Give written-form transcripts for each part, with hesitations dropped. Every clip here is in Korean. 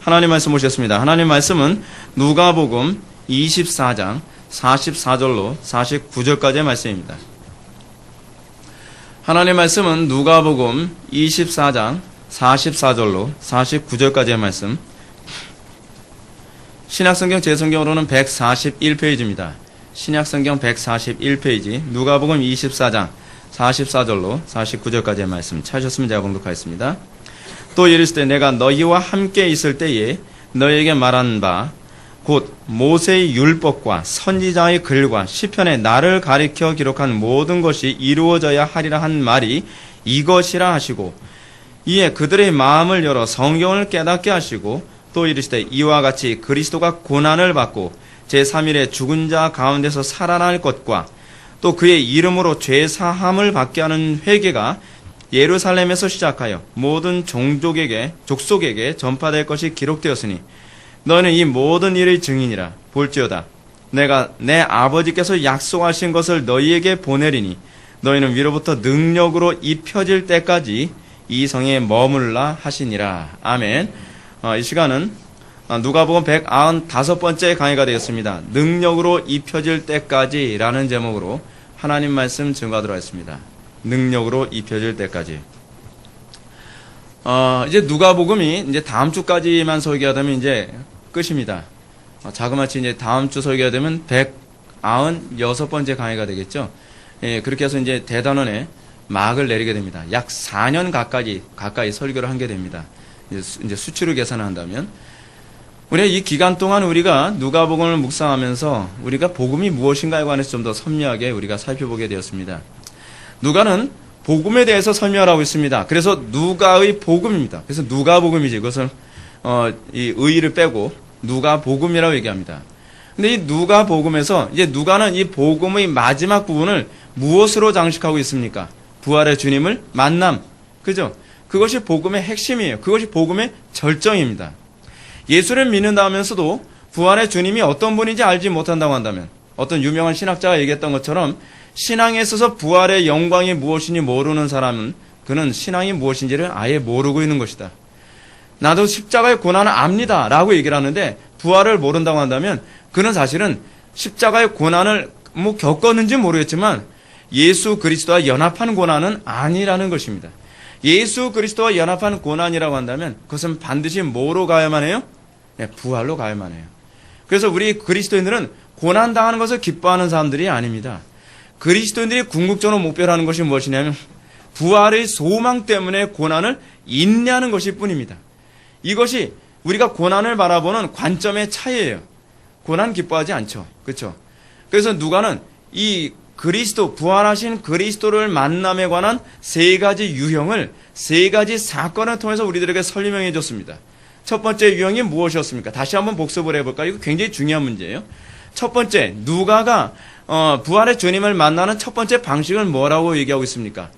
하나님 말씀 보시겠습니다. 하나님 말씀은 누가복음 24장 44절로 49절까지의 말씀입니다. 하나님 말씀은 누가복음 24장 44절로 49절까지의 말씀. 신약성경 제 성경으로는 141페이지입니다. 신약성경 141페이지 누가복음 24장 44절로 49절까지의 말씀 찾으셨으면 제가 봉독하겠습니다. 또 이르시되 내가 너희와 함께 있을 때에 너희에게 말한 바 곧 모세의 율법과 선지자의 글과 시편에 나를 가리켜 기록한 모든 것이 이루어져야 하리라 한 말이 이것이라 하시고 이에 그들의 마음을 열어 성경을 깨닫게 하시고 또 이르시되 이와 같이 그리스도가 고난을 받고 제3일에 죽은 자 가운데서 살아날 것과 또 그의 이름으로 죄 사함을 받게 하는 회개가 예루살렘에서 시작하여 모든 족속에게 전파될 것이 기록되었으니 너는 이 모든 일의 증인이라. 볼지어다 내가 내 아버지께서 약속하신 것을 너희에게 보내리니 너희는 위로부터 능력으로 입혀질 때까지 이 성에 머물라 하시니라. 아멘. 이 시간은 누가복음 195번째 강의가 되겠습니다. 능력으로 입혀질 때까지 라는 제목으로 하나님 말씀 증거하도록 하겠습니다. 능력으로 입혀질 때까지. 이제 누가복음이 이제 다음 주까지만 설교가 되면 이제 끝입니다. 자그마치 이제 다음 주 설교가 되면 196번째 강의가 되겠죠. 예, 그렇게 해서 이제 대단원에 막을 내리게 됩니다. 약 4년 가까이 설교를 하게 됩니다. 이제 수치로 계산한다면. 우리가 이 기간 동안 우리가 누가복음을 묵상하면서 우리가 복음이 무엇인가에 관해서 좀 더 선명하게 우리가 살펴보게 되었습니다. 누가는 복음에 대해서 설명을 하고 있습니다. 그래서 누가의 복음입니다. 그래서 누가복음이지. 그것을 이 의의를 빼고 누가복음이라고 얘기합니다. 근데 이 누가복음에서 이제 누가는 이 복음의 마지막 부분을 무엇으로 장식하고 있습니까? 부활의 주님을 만남. 그죠? 그것이 복음의 핵심이에요. 그것이 복음의 절정입니다. 예수를 믿는다 하면서도 부활의 주님이 어떤 분인지 알지 못한다고 한다면 어떤 유명한 신학자가 얘기했던 것처럼 신앙에 있어서 부활의 영광이 무엇인지 모르는 사람은 그는 신앙이 무엇인지를 아예 모르고 있는 것이다. 나도 십자가의 고난을 압니다 라고 얘기를 하는데 부활을 모른다고 한다면 그는 사실은 십자가의 고난을 겪었는지 모르겠지만 예수 그리스도와 연합한 고난은 아니라는 것입니다. 예수 그리스도와 연합한 고난이라고 한다면 그것은 반드시 뭐로 가야만 해요? 네, 부활로 가야만 해요. 그래서 우리 그리스도인들은 고난당하는 것을 기뻐하는 사람들이 아닙니다. 그리스도인들이 궁극적으로 목표로 하는 것이 무엇이냐면 부활의 소망 때문에 고난을 인내하는 것일 뿐입니다. 이것이 우리가 고난을 바라보는 관점의 차이예요. 고난 기뻐하지 않죠. 그렇죠? 그래서 누가는 이 그리스도, 부활하신 그리스도를 만남에 관한 세 가지 유형을 세 가지 사건을 통해서 우리들에게 설명해 줬습니다. 첫 번째 유형이 무엇이었습니까? 다시 한번 복습을 해볼까요? 이거 굉장히 중요한 문제예요. 첫 번째, 누가가 부활의 주님을 만나는 첫 번째 방식을 뭐라고 얘기하고 있습니까?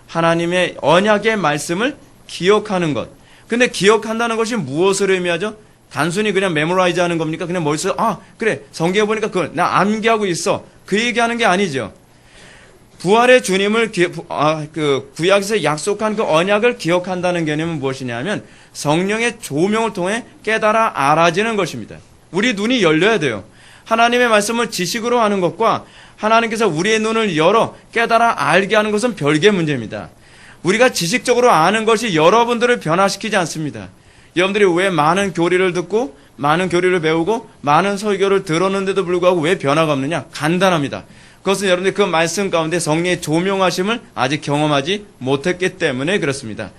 하나님의 언약의 말씀을 기억하는 것. 근데 기억한다는 것이 무엇을 의미하죠? 단순히 그냥 메모라이즈 하는 겁니까? 그냥 머릿속에 그래 성경에 보니까 그걸 나 암기하고 있어. 그 얘기하는 게 아니죠. 부활의 주님을 구약에서 약속한 그 언약을 기억한다는 개념은 무엇이냐면 성령의 조명을 통해 깨달아 알아지는 것입니다. 우리 눈이 열려야 돼요. 하나님의 말씀을 지식으로 하는 것과 하나님께서 우리의 눈을 열어 깨달아 알게 하는 것은 별개의 문제입니다. 우리가 지식적으로 아는 것이 여러분들을 변화시키지 않습니다. 여러분들이 왜 많은 교리를 듣고 많은 교리를 배우고 많은 설교를 들었는데도 불구하고 왜 변화가 없느냐? 간단합니다. 그것은 여러분들이 그 말씀 가운데 성령의 조명하심을 아직 경험하지 못했기 때문에 그렇습니다.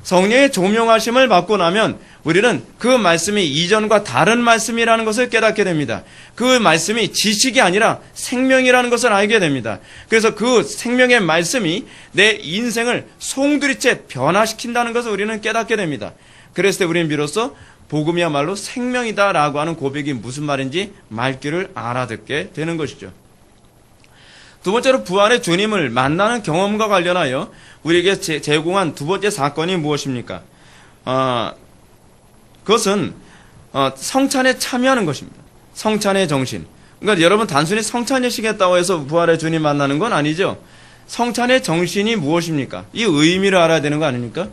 성령의 조명하심을 받고 나면 우리는 그 말씀이 이전과 다른 말씀이라는 것을 깨닫게 됩니다. 그 말씀이 지식이 아니라 생명이라는 것을 알게 됩니다. 그래서 그 생명의 말씀이 내 인생을 송두리째 변화시킨다는 것을 우리는 깨닫게 됩니다. 그랬을 때 우리는 비로소 복음이야말로 생명이다라고 하는 고백이 무슨 말인지 말귀를 알아듣게 되는 것이죠. 두 번째로 부활의 주님을 만나는 경험과 관련하여 우리에게 제공한 두 번째 사건이 무엇입니까? 그것은 성찬에 참여하는 것입니다. 성찬의 정신. 그러니까 여러분 단순히 성찬예식했다고 해서 부활의 주님 만나는 건 아니죠. 성찬의 정신이 무엇입니까? 이 의미를 알아야 되는 거 아닙니까?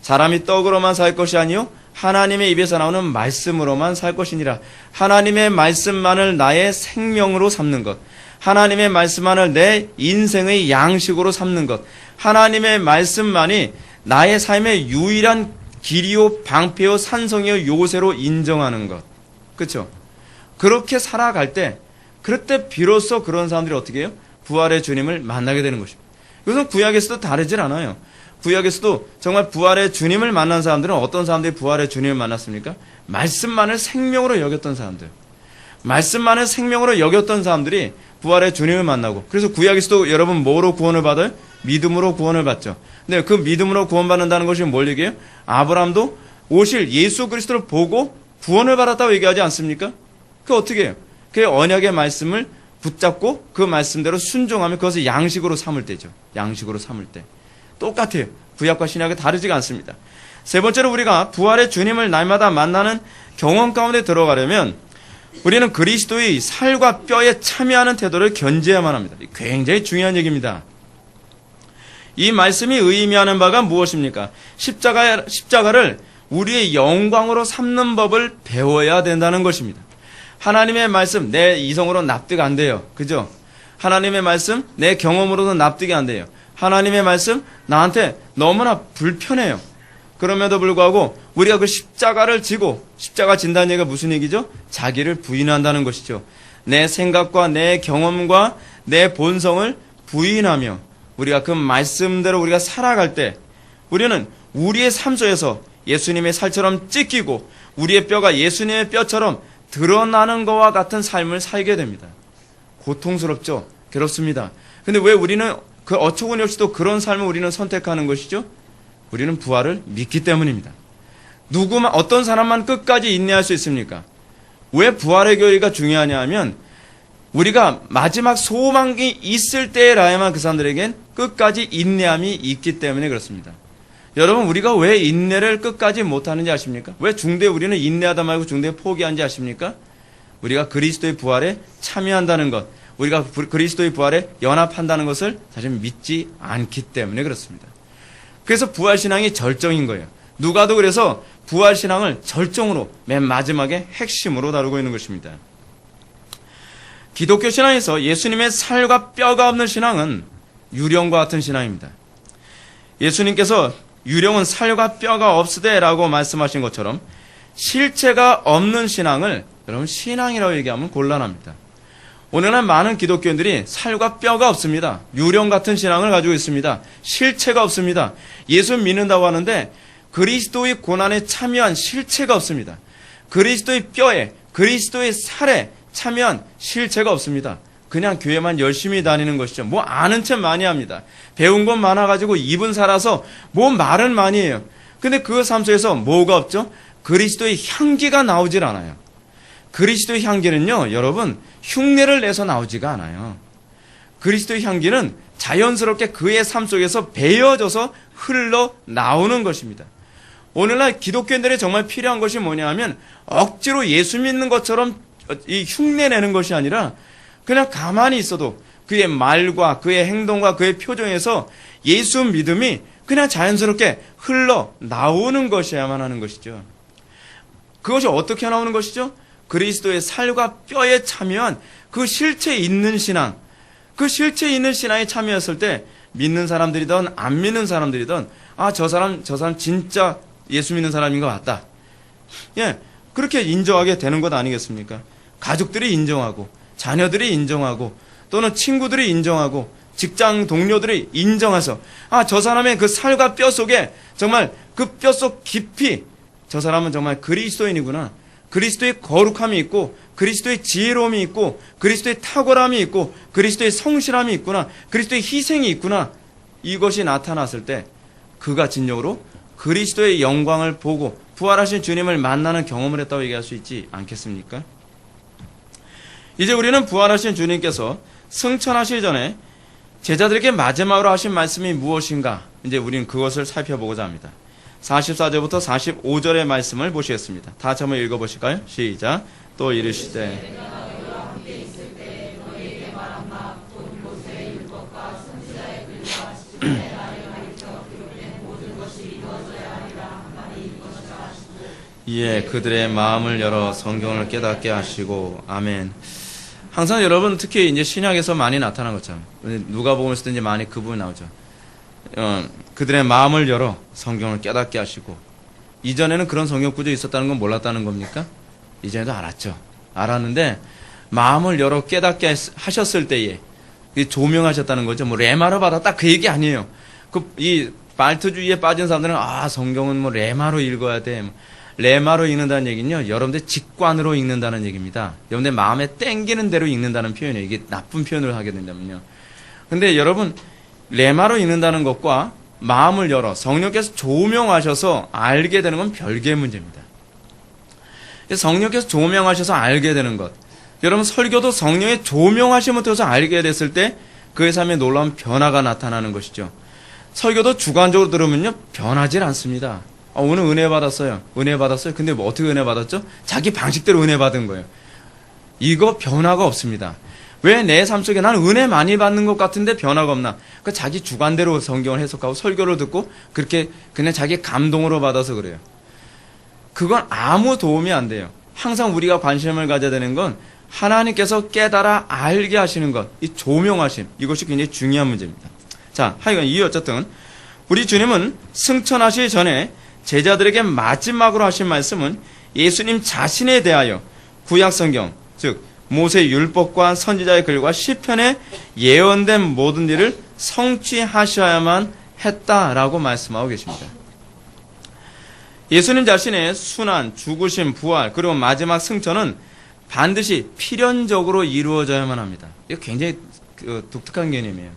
사람이 떡으로만 살 것이 아니요 하나님의 입에서 나오는 말씀으로만 살 것이니라. 하나님의 말씀만을 나의 생명으로 삼는 것, 하나님의 말씀만을 내 인생의 양식으로 삼는 것, 하나님의 말씀만이 나의 삶의 유일한 길이요 방패요 산성이요 요새로 인정하는 것. 그렇죠? 그렇게 살아갈 때, 그때 비로소 그런 사람들이 어떻게 해요? 부활의 주님을 만나게 되는 것입니다. 이것은 구약에서도 다르질 않아요. 구약에서도 정말 부활의 주님을 만난 사람들은 어떤 사람들이 부활의 주님을 만났습니까? 말씀만을 생명으로 여겼던 사람들. 말씀만을 생명으로 여겼던 사람들이 부활의 주님을 만나고, 그래서 구약에서도 여러분 뭐로 구원을 받아요? 믿음으로 구원을 받죠. 근데 그 믿음으로 구원받는다는 것이 뭘 얘기해요? 아브라함도 오실 예수 그리스도를 보고 구원을 받았다고 얘기하지 않습니까? 그 어떻게 해요? 그 언약의 말씀을 붙잡고 그 말씀대로 순종하면 그것을 양식으로 삼을 때죠. 양식으로 삼을 때. 똑같아요. 구약과 신약이 다르지가 않습니다. 세 번째로 우리가 부활의 주님을 날마다 만나는 경험 가운데 들어가려면 우리는 그리스도의 살과 뼈에 참여하는 태도를 견지해야만 합니다. 굉장히 중요한 얘기입니다. 이 말씀이 의미하는 바가 무엇입니까? 십자가를 우리의 영광으로 삼는 법을 배워야 된다는 것입니다. 하나님의 말씀 내 이성으로 납득 안 돼요. 그죠? 하나님의 말씀 내 경험으로도 납득이 안 돼요. 하나님의 말씀 나한테 너무나 불편해요. 그럼에도 불구하고 우리가 그 십자가를 지고, 십자가 진다는 얘기가 무슨 얘기죠? 자기를 부인한다는 것이죠. 내 생각과 내 경험과 내 본성을 부인하며 우리가 그 말씀대로 우리가 살아갈 때 우리는 우리의 삶 속에서 예수님의 살처럼 찢기고 우리의 뼈가 예수님의 뼈처럼 드러나는 것과 같은 삶을 살게 됩니다. 고통스럽죠? 괴롭습니다. 근데 왜 우리는 그 어처구니없이도 그런 삶을 우리는 선택하는 것이죠? 우리는 부활을 믿기 때문입니다. 어떤 사람만 끝까지 인내할 수 있습니까? 왜 부활의 교리가 중요하냐 하면 우리가 마지막 소망이 있을 때라야만 그 사람들에겐 끝까지 인내함이 있기 때문에 그렇습니다. 여러분, 우리가 왜 인내를 끝까지 못하는지 아십니까? 왜 중대에 우리는 인내하다 말고 중대에 포기하는지 아십니까? 우리가 그리스도의 부활에 참여한다는 것, 우리가 그리스도의 부활에 연합한다는 것을 사실 믿지 않기 때문에 그렇습니다. 그래서 부활신앙이 절정인 거예요. 누가도 그래서 부활신앙을 절정으로 맨 마지막에 핵심으로 다루고 있는 것입니다. 기독교 신앙에서 예수님의 살과 뼈가 없는 신앙은 유령과 같은 신앙입니다. 예수님께서 유령은 살과 뼈가 없으되라고 말씀하신 것처럼 실체가 없는 신앙을 여러분 신앙이라고 얘기하면 곤란합니다. 오늘날 많은 기독교인들이 살과 뼈가 없습니다. 유령 같은 신앙을 가지고 있습니다. 실체가 없습니다. 예수 믿는다고 하는데 그리스도의 고난에 참여한 실체가 없습니다. 그리스도의 뼈에, 그리스도의 살에 참여한 실체가 없습니다. 그냥 교회만 열심히 다니는 것이죠. 뭐 아는 척 많이 합니다. 배운 건 많아가지고 입은 살아서 뭐 말은 많이 해요. 근데 그 삶 속에서 뭐가 없죠? 그리스도의 향기가 나오질 않아요. 그리스도의 향기는요, 여러분, 흉내를 내서 나오지가 않아요. 그리스도의 향기는 자연스럽게 그의 삶 속에서 배어져서 흘러나오는 것입니다. 오늘날 기독교인들이 정말 필요한 것이 뭐냐 하면 억지로 예수 믿는 것처럼 이 흉내 내는 것이 아니라 그냥 가만히 있어도 그의 말과 그의 행동과 그의 표정에서 예수 믿음이 그냥 자연스럽게 흘러나오는 것이야만 하는 것이죠. 그것이 어떻게 나오는 것이죠? 그리스도의 살과 뼈에 참여한 그 실체 있는 신앙, 그 실체 있는 신앙에 참여했을 때 믿는 사람들이든 안 믿는 사람들이든 저 사람 진짜 예수 믿는 사람인 것 같다. 예, 그렇게 인정하게 되는 것 아니겠습니까? 가족들이 인정하고 자녀들이 인정하고 또는 친구들이 인정하고 직장 동료들이 인정해서 저 사람의 그 살과 뼈 속에 정말 그 뼈 속 깊이 저 사람은 정말 그리스도인이구나. 그리스도의 거룩함이 있고 그리스도의 지혜로움이 있고 그리스도의 탁월함이 있고 그리스도의 성실함이 있구나. 그리스도의 희생이 있구나. 이것이 나타났을 때 그가 진정으로 그리스도의 영광을 보고 부활하신 주님을 만나는 경험을 했다고 얘기할 수 있지 않겠습니까? 이제 우리는 부활하신 주님께서 승천하시기 전에 제자들에게 마지막으로 하신 말씀이 무엇인가? 이제 우리는 그것을 살펴보고자 합니다. 44절부터 45절의 말씀을 보시겠습니다. 다 같이 한번 읽어보실까요? 시작. 또 이르시되 예, 그들의 마음을 열어 성경을 깨닫게 하시고, 아멘. 항상 여러분, 특히 이제 신약에서 많이 나타난 것처럼, 누가복음에서도 이제 많이 그 부분이 나오죠. 그들의 마음을 열어 성경을 깨닫게 하시고, 이전에는 그런 성경 구조 있었다는 건 몰랐다는 겁니까? 이전에도 알았죠. 알았는데, 마음을 열어 깨닫게 하셨을 때에, 조명하셨다는 거죠. 뭐, 레마로 받았다. 그 얘기 아니에요. 이 말투주의에 빠진 사람들은, 성경은 뭐, 레마로 읽어야 돼. 레마로 읽는다는 얘기는요, 여러분들 직관으로 읽는다는 얘기입니다. 여러분들 마음에 땡기는 대로 읽는다는 표현이에요. 이게 나쁜 표현을 하게 된다면요. 근데 여러분, 레마로 읽는다는 것과 마음을 열어 성령께서 조명하셔서 알게 되는 건 별개의 문제입니다. 성령께서 조명하셔서 알게 되는 것. 여러분, 설교도 성령의 조명하심을 통해서 알게 됐을 때 그의 삶에 놀라운 변화가 나타나는 것이죠. 설교도 주관적으로 들으면요, 변하질 않습니다. 오늘 은혜 받았어요. 은혜 받았어요. 근데 뭐 어떻게 은혜 받았죠? 자기 방식대로 은혜 받은 거예요. 이거 변화가 없습니다. 왜 내 삶 속에 나는 은혜 많이 받는 것 같은데 변화가 없나? 그 자기 주관대로 성경을 해석하고 설교를 듣고 그렇게 그냥 자기 감동으로 받아서 그래요. 그건 아무 도움이 안 돼요. 항상 우리가 관심을 가져야 되는 건 하나님께서 깨달아 알게 하시는 것, 이 조명하심, 이것이 굉장히 중요한 문제입니다. 자, 하여간 어쨌든 우리 주님은 승천하시기 전에 제자들에게 마지막으로 하신 말씀은 예수님 자신에 대하여 구약성경, 즉 모세 율법과 선지자의 글과 시편에 예언된 모든 일을 성취하셔야만 했다라고 말씀하고 계십니다. 예수님 자신의 순환, 죽으심, 부활, 그리고 마지막 승천은 반드시 필연적으로 이루어져야만 합니다. 이거 굉장히 독특한 개념이에요.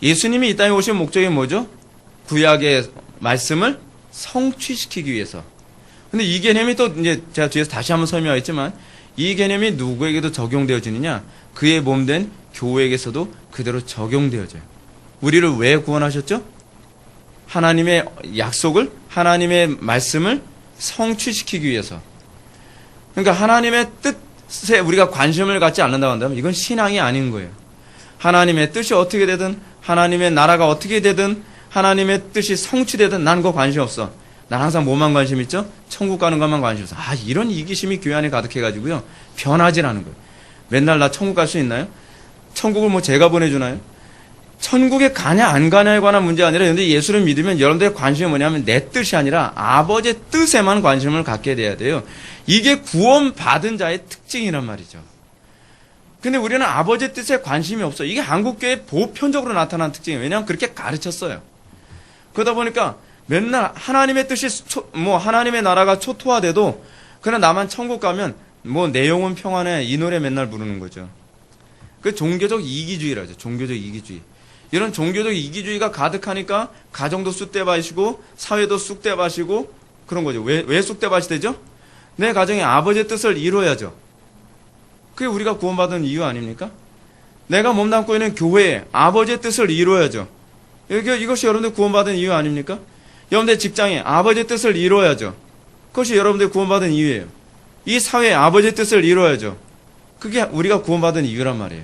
예수님이 이 땅에 오신 목적이 뭐죠? 구약의 말씀을 성취시키기 위해서. 근데 이 개념이 또 이제 제가 뒤에서 다시 한번 설명하겠지만 이 개념이 누구에게도 적용되어지느냐? 그의 몸된 교회에게서도 그대로 적용되어져요. 우리를 왜 구원하셨죠? 하나님의 약속을, 하나님의 말씀을 성취시키기 위해서. 그러니까 하나님의 뜻에 우리가 관심을 갖지 않는다고 한다면 이건 신앙이 아닌 거예요. 하나님의 뜻이 어떻게 되든, 하나님의 나라가 어떻게 되든, 하나님의 뜻이 성취되든 난 그거 관심 없어. 난 항상 뭐만 관심 있죠? 천국 가는 것만 관심 있어. 이런 이기심이 교회 안에 가득해가지고요. 변하질 않은 거예요. 맨날 나 천국 갈 수 있나요? 천국을 뭐 제가 보내주나요? 천국에 가냐 안 가냐에 관한 문제가 아니라 그런데 예수를 믿으면 여러분들의 관심이 뭐냐면 내 뜻이 아니라 아버지의 뜻에만 관심을 갖게 돼야 돼요. 이게 구원받은 자의 특징이란 말이죠. 근데 우리는 아버지의 뜻에 관심이 없어요. 이게 한국교회의 보편적으로 나타난 특징이에요. 왜냐하면 그렇게 가르쳤어요. 그러다 보니까 맨날 하나님의 뜻이 하나님의 나라가 초토화돼도 그냥 나만 천국 가면 내용은 평안해 이 노래 맨날 부르는 거죠. 그 종교적 이기주의라죠. 종교적 이기주의. 이런 종교적 이기주의가 가득하니까 가정도 쑥대밭이고 사회도 쑥대밭이고 그런 거죠. 왜 쑥대밭이 되죠? 내 가정에 아버지의 뜻을 이루어야죠. 그게 우리가 구원받은 이유 아닙니까? 내가 몸담고 있는 교회에 아버지의 뜻을 이루어야죠. 이것이 여러분들 구원받은 이유 아닙니까? 여러분들 직장에 아버지의 뜻을 이루어야죠. 그것이 여러분들 구원받은 이유예요. 이 사회에 아버지의 뜻을 이루어야죠. 그게 우리가 구원받은 이유란 말이에요.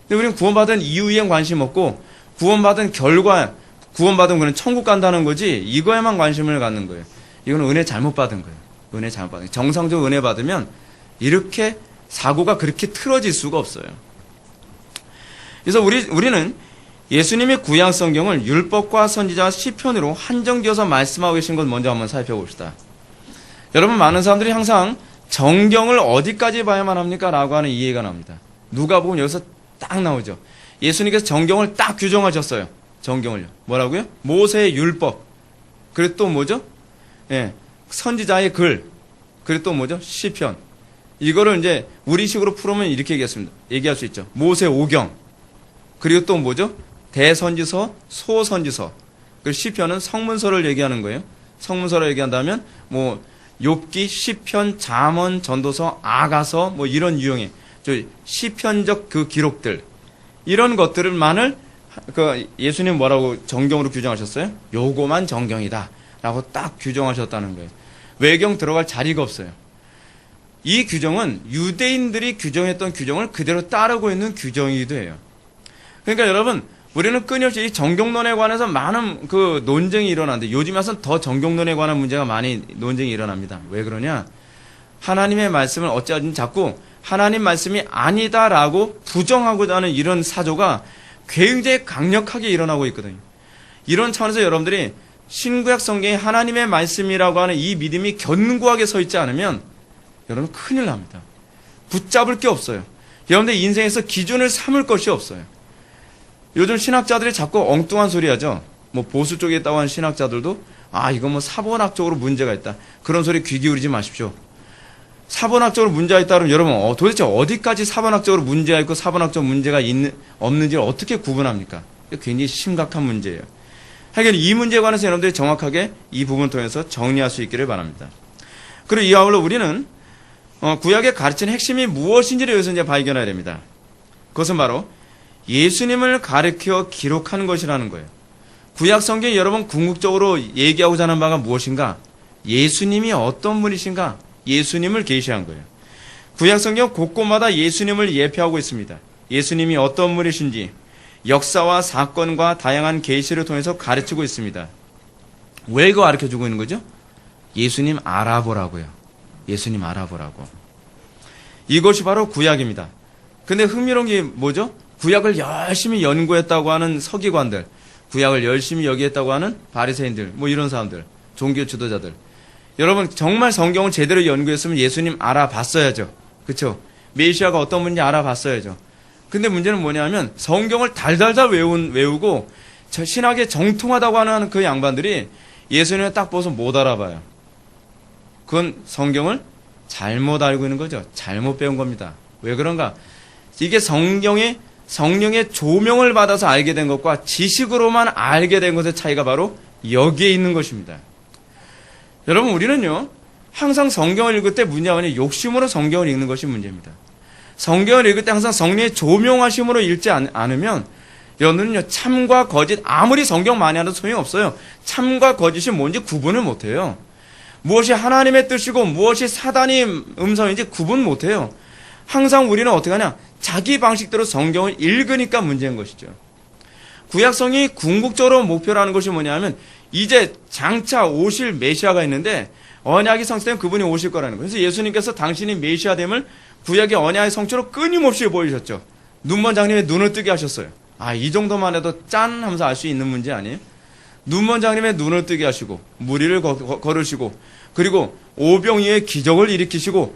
근데 우리는 구원받은 이유에 관심 없고 구원받은 결과, 구원받은 거는 천국 간다는 거지 이거에만 관심을 갖는 거예요. 이건 은혜 잘못 받은 거예요. 은혜 잘못 받은 거예요. 정상적으로 은혜 받으면 이렇게 사고가 그렇게 틀어질 수가 없어요. 그래서 우리는 예수님의 구약 성경을 율법과 선지자 시편으로 한정지어서 말씀하고 계신 것 먼저 한번 살펴봅시다. 여러분, 많은 사람들이 항상 정경을 어디까지 봐야만 합니까? 라고 하는 이해가 납니다. 누가복음 여기서 딱 나오죠. 예수님께서 정경을 딱 규정하셨어요. 정경을요. 뭐라고요? 모세의 율법. 그리고 또 뭐죠? 선지자의 글. 그리고 또 뭐죠? 시편. 이거를 이제 우리식으로 풀으면 이렇게 얘기할 수 있죠. 모세 오경. 그리고 또 뭐죠? 대선지서, 소선지서. 그리고 시편은 성문서를 얘기하는 거예요. 성문서를 얘기한다면 욥기, 시편, 잠언, 전도서, 아가서 이런 유형의 시편적 그 기록들 이런 것들만을 예수님 뭐라고 정경으로 규정하셨어요? 요거만 정경이다 라고 딱 규정하셨다는 거예요. 외경 들어갈 자리가 없어요. 이 규정은 유대인들이 규정했던 규정을 그대로 따르고 있는 규정이기도 해요. 그러니까 여러분, 우리는 끊임없이 이 정경론에 관해서 많은 그 논쟁이 일어나는데 요즘 와서는 더 정경론에 관한 문제가 많이 논쟁이 일어납니다. 왜 그러냐? 하나님의 말씀을 어찌하든 자꾸 하나님 말씀이 아니다라고 부정하고자 하는 이런 사조가 굉장히 강력하게 일어나고 있거든요. 이런 차원에서 여러분들이 신구약 성경이 하나님의 말씀이라고 하는 이 믿음이 견고하게 서 있지 않으면 여러분 큰일 납니다. 붙잡을 게 없어요. 여러분들 인생에서 기준을 삼을 것이 없어요. 요즘 신학자들이 자꾸 엉뚱한 소리 하죠. 뭐 보수 쪽에 있다고 하는 신학자들도 이거 뭐 사본학적으로 문제가 있다. 그런 소리 귀 기울이지 마십시오. 사본학적으로 문제가 있다 그러면 여러분 도대체 어디까지 사본학적으로 문제가 있고 사본학적 문제가 없는지를 어떻게 구분합니까? 굉장히 심각한 문제예요. 하여간 이 문제에 관해서 여러분들이 정확하게 이 부분을 통해서 정리할 수 있기를 바랍니다. 그리고 이 아울러 우리는 구약의 가르치는 핵심이 무엇인지를 여기서 이제 발견해야 됩니다. 그것은 바로 예수님을 가르쳐 기록한 것이라는 거예요. 구약 성경이 여러분 궁극적으로 얘기하고자 하는 바가 무엇인가? 예수님이 어떤 분이신가? 예수님을 계시한 거예요. 구약 성경 곳곳마다 예수님을 예표하고 있습니다. 예수님이 어떤 분이신지 역사와 사건과 다양한 계시를 통해서 가르치고 있습니다. 왜 이거 가르쳐주고 있는 거죠? 예수님 알아보라고요. 예수님 알아보라고. 이것이 바로 구약입니다. 근데 흥미로운 게 뭐죠? 구약을 열심히 연구했다고 하는 서기관들, 구약을 열심히 여기했다고 하는 바리새인들, 뭐 이런 사람들, 종교 지도자들. 여러분 정말 성경을 제대로 연구했으면 예수님 알아봤어야죠. 그렇죠? 메시아가 어떤 분인지 알아봤어야죠. 근데 문제는 뭐냐면 성경을 달달달 외우고 신학에 정통하다고 하는 그 양반들이 예수님을 딱 보고서 못 알아봐요. 그건 성경을 잘못 알고 있는 거죠. 잘못 배운 겁니다. 왜 그런가? 이게 성령의 조명을 받아서 알게 된 것과 지식으로만 알게 된 것의 차이가 바로 여기에 있는 것입니다. 여러분 우리는요 항상 성경을 읽을 때 문제가 아니라 욕심으로 성경을 읽는 것이 문제입니다. 성경을 읽을 때 항상 성령의 조명하심으로 읽지 않으면 여러분은요 참과 거짓 아무리 성경 많이 알아도 소용없어요. 참과 거짓이 뭔지 구분을 못해요. 무엇이 하나님의 뜻이고 무엇이 사단의 음성인지 구분 못해요. 항상 우리는 어떻게 하냐? 자기 방식대로 성경을 읽으니까 문제인 것이죠. 구약성이 궁극적으로 목표라는 것이 뭐냐면 이제 장차 오실 메시아가 있는데 언약이 성취되면 그분이 오실 거라는 거예요. 그래서 예수님께서 당신이 메시아됨을 구약의 언약의 성취로 끊임없이 보이셨죠. 눈먼 장님의 눈을 뜨게 하셨어요. 이 정도만 해도 짠 하면서 알 수 있는 문제 아니에요? 눈먼 장님의 눈을 뜨게 하시고 무리를 걸으시고 그리고 오병이의 기적을 일으키시고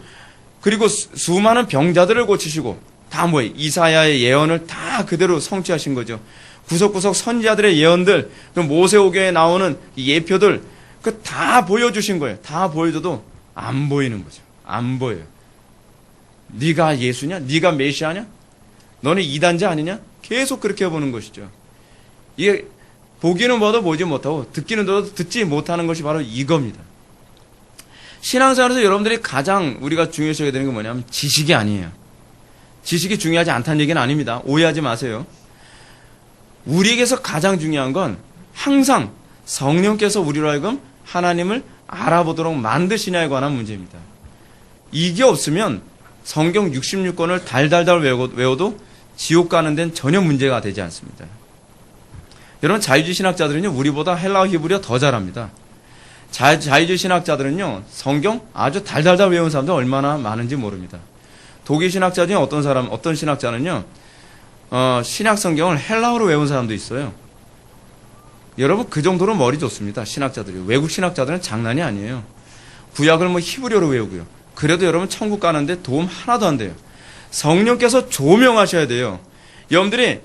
그리고 수많은 병자들을 고치시고 다 뭐예요? 이사야의 예언을 다 그대로 성취하신 거죠. 구석구석 선지자들의 예언들, 모세오경에 나오는 예표들, 그 다 보여주신 거예요. 다 보여줘도 안 보이는 거죠. 안 보여요. 네가 예수냐? 네가 메시아냐? 너는 이단자 아니냐? 계속 그렇게 보는 것이죠. 이게 보기는 봐도 보지 못하고 듣기는 들어도 듣지 못하는 것이 바로 이겁니다. 신앙생활에서 여러분들이 가장 우리가 중요시하게 되는 게 뭐냐면 지식이 아니에요. 지식이 중요하지 않다는 얘기는 아닙니다. 오해하지 마세요. 우리에게서 가장 중요한 건 항상 성령께서 우리로 하여금 하나님을 알아보도록 만드시냐에 관한 문제입니다. 이게 없으면 성경 66권을 달달달 외워도 지옥 가는 데는 전혀 문제가 되지 않습니다. 여러분 자유주의 신학자들은요 우리보다 헬라어 히브리어 더 잘합니다. 자유주의 신학자들은요 성경 아주 달달달 외운 사람들 얼마나 많은지 모릅니다. 독일 신학자 중에 어떤 신학자는요 신약 성경을 헬라어로 외운 사람도 있어요. 여러분 그 정도로 머리 좋습니다. 신학자들이. 외국 신학자들은 장난이 아니에요. 구약을 뭐 히브리어로 외우고요. 그래도 여러분 천국 가는데 도움 하나도 안 돼요. 성령께서 조명하셔야 돼요. 여러분들이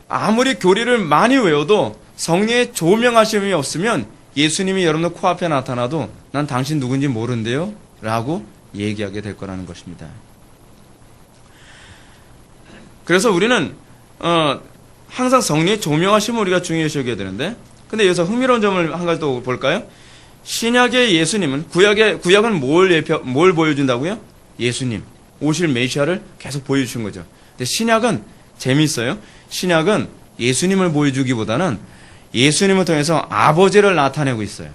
아무리 교리를 많이 외워도 성령의 조명하심이 없으면 예수님이 여러분들 코앞에 나타나도 난 당신 누군지 모른대요 라고 얘기하게 될 거라는 것입니다. 그래서 우리는 항상 성령의 조명하심을 우리가 중요시 여겨야 되는데 근데 여기서 흥미로운 점을 한 가지 또 볼까요? 신약의 예수님은 구약은 뭘 보여준다고요? 예수님 오실 메시아를 계속 보여주신 거죠. 근데 신약은 재미있어요. 신약은 예수님을 보여주기보다는 예수님을 통해서 아버지를 나타내고 있어요.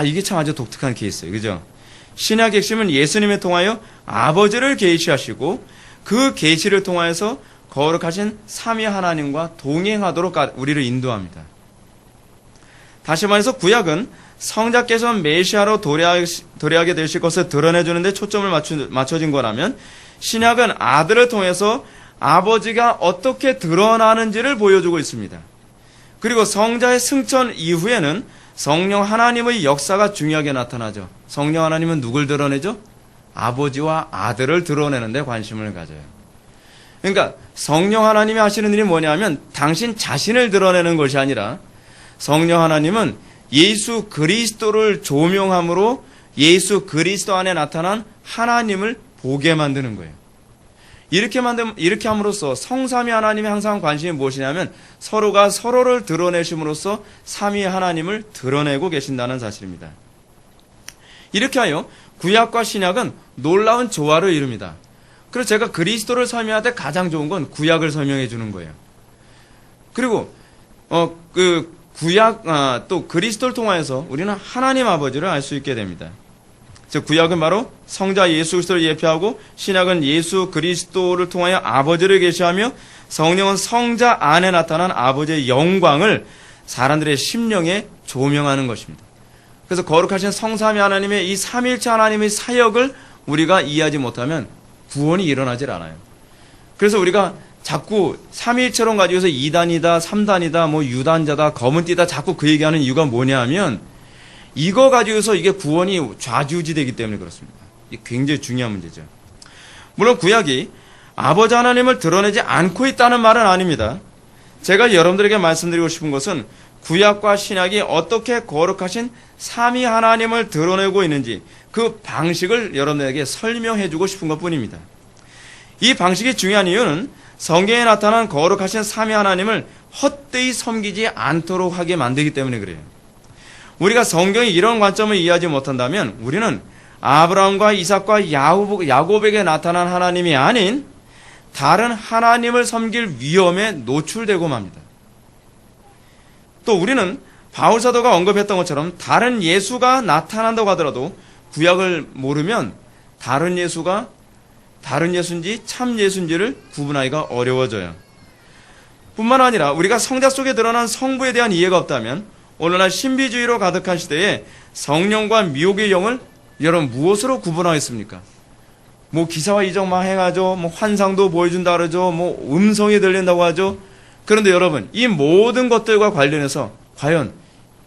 이게 참 아주 독특한 케이스예요. 그죠? 신약의 핵심은 예수님을 통하여 아버지를 계시하시고 그 계시를 통하여서 거룩하신 삼위 하나님과 동행하도록 우리를 인도합니다. 다시 말해서 구약은 성자께서 메시아로 도래하게 되실 것을 드러내주는데 초점을 맞춰진 거라면, 신약은 아들을 통해서 아버지가 어떻게 드러나는지를 보여주고 있습니다. 그리고 성자의 승천 이후에는 성령 하나님의 역사가 중요하게 나타나죠. 성령 하나님은 누굴 드러내죠? 아버지와 아들을 드러내는데 관심을 가져요. 그러니까 성령 하나님이 하시는 일이 뭐냐면 당신 자신을 드러내는 것이 아니라, 성령 하나님은 예수 그리스도를 조명함으로 예수 그리스도 안에 나타난 하나님을 보게 만드는 거예요. 이렇게 함으로써 성삼위 하나님의 항상 관심이 무엇이냐면 서로가 서로를 드러내심으로써 삼위 하나님을 드러내고 계신다는 사실입니다. 이렇게 하여 구약과 신약은 놀라운 조화를 이룹니다. 그래서 제가 그리스도를 설명할 때 가장 좋은 건 구약을 설명해 주는 거예요. 그리고 또 그리스도를 통하여서 우리는 하나님 아버지를 알 수 있게 됩니다. 즉 구약은 바로 성자 예수 그리스도를 예표하고, 신약은 예수 그리스도를 통하여 아버지를 계시하며, 성령은 성자 안에 나타난 아버지의 영광을 사람들의 심령에 조명하는 것입니다. 그래서 거룩하신 성삼위 하나님의 이 삼일체 하나님의 사역을 우리가 이해하지 못하면 구원이 일어나질 않아요. 그래서 우리가 자꾸 삼위일체론 가지고서 2단이다, 3단이다, 뭐 유단자다, 검은띠다 자꾸 그 얘기하는 이유가 뭐냐 하면 이거 가지고서 이게 구원이 좌지우지되기 때문에 그렇습니다. 이게 굉장히 중요한 문제죠. 물론 구약이 아버지 하나님을 드러내지 않고 있다는 말은 아닙니다. 제가 여러분들에게 말씀드리고 싶은 것은 구약과 신약이 어떻게 거룩하신 삼위 하나님을 드러내고 있는지 그 방식을 여러분에게 설명해 주고 싶은 것뿐입니다. 이 방식이 중요한 이유는 성경에 나타난 거룩하신 삼위 하나님을 헛되이 섬기지 않도록 하게 만들기 때문에 그래요. 우리가 성경의 이런 관점을 이해하지 못한다면 우리는 아브라함과 이삭과 야곱에게 나타난 하나님이 아닌 다른 하나님을 섬길 위험에 노출되고 맙니다. 또 우리는 바울 사도가 언급했던 것처럼 다른 예수가 나타난다고 하더라도 구약을 모르면 다른 예수가 다른 예수인지 참 예수인지를 구분하기가 어려워져요. 뿐만 아니라 우리가 성자 속에 드러난 성부에 대한 이해가 없다면 오늘날 신비주의로 가득한 시대에 성령과 미혹의 영을 여러분 무엇으로 구분하겠습니까? 뭐 기사와 이적만 해가죠. 뭐 환상도 보여준다 그러죠. 뭐 음성이 들린다고 하죠. 그런데 여러분 이 모든 것들과 관련해서 과연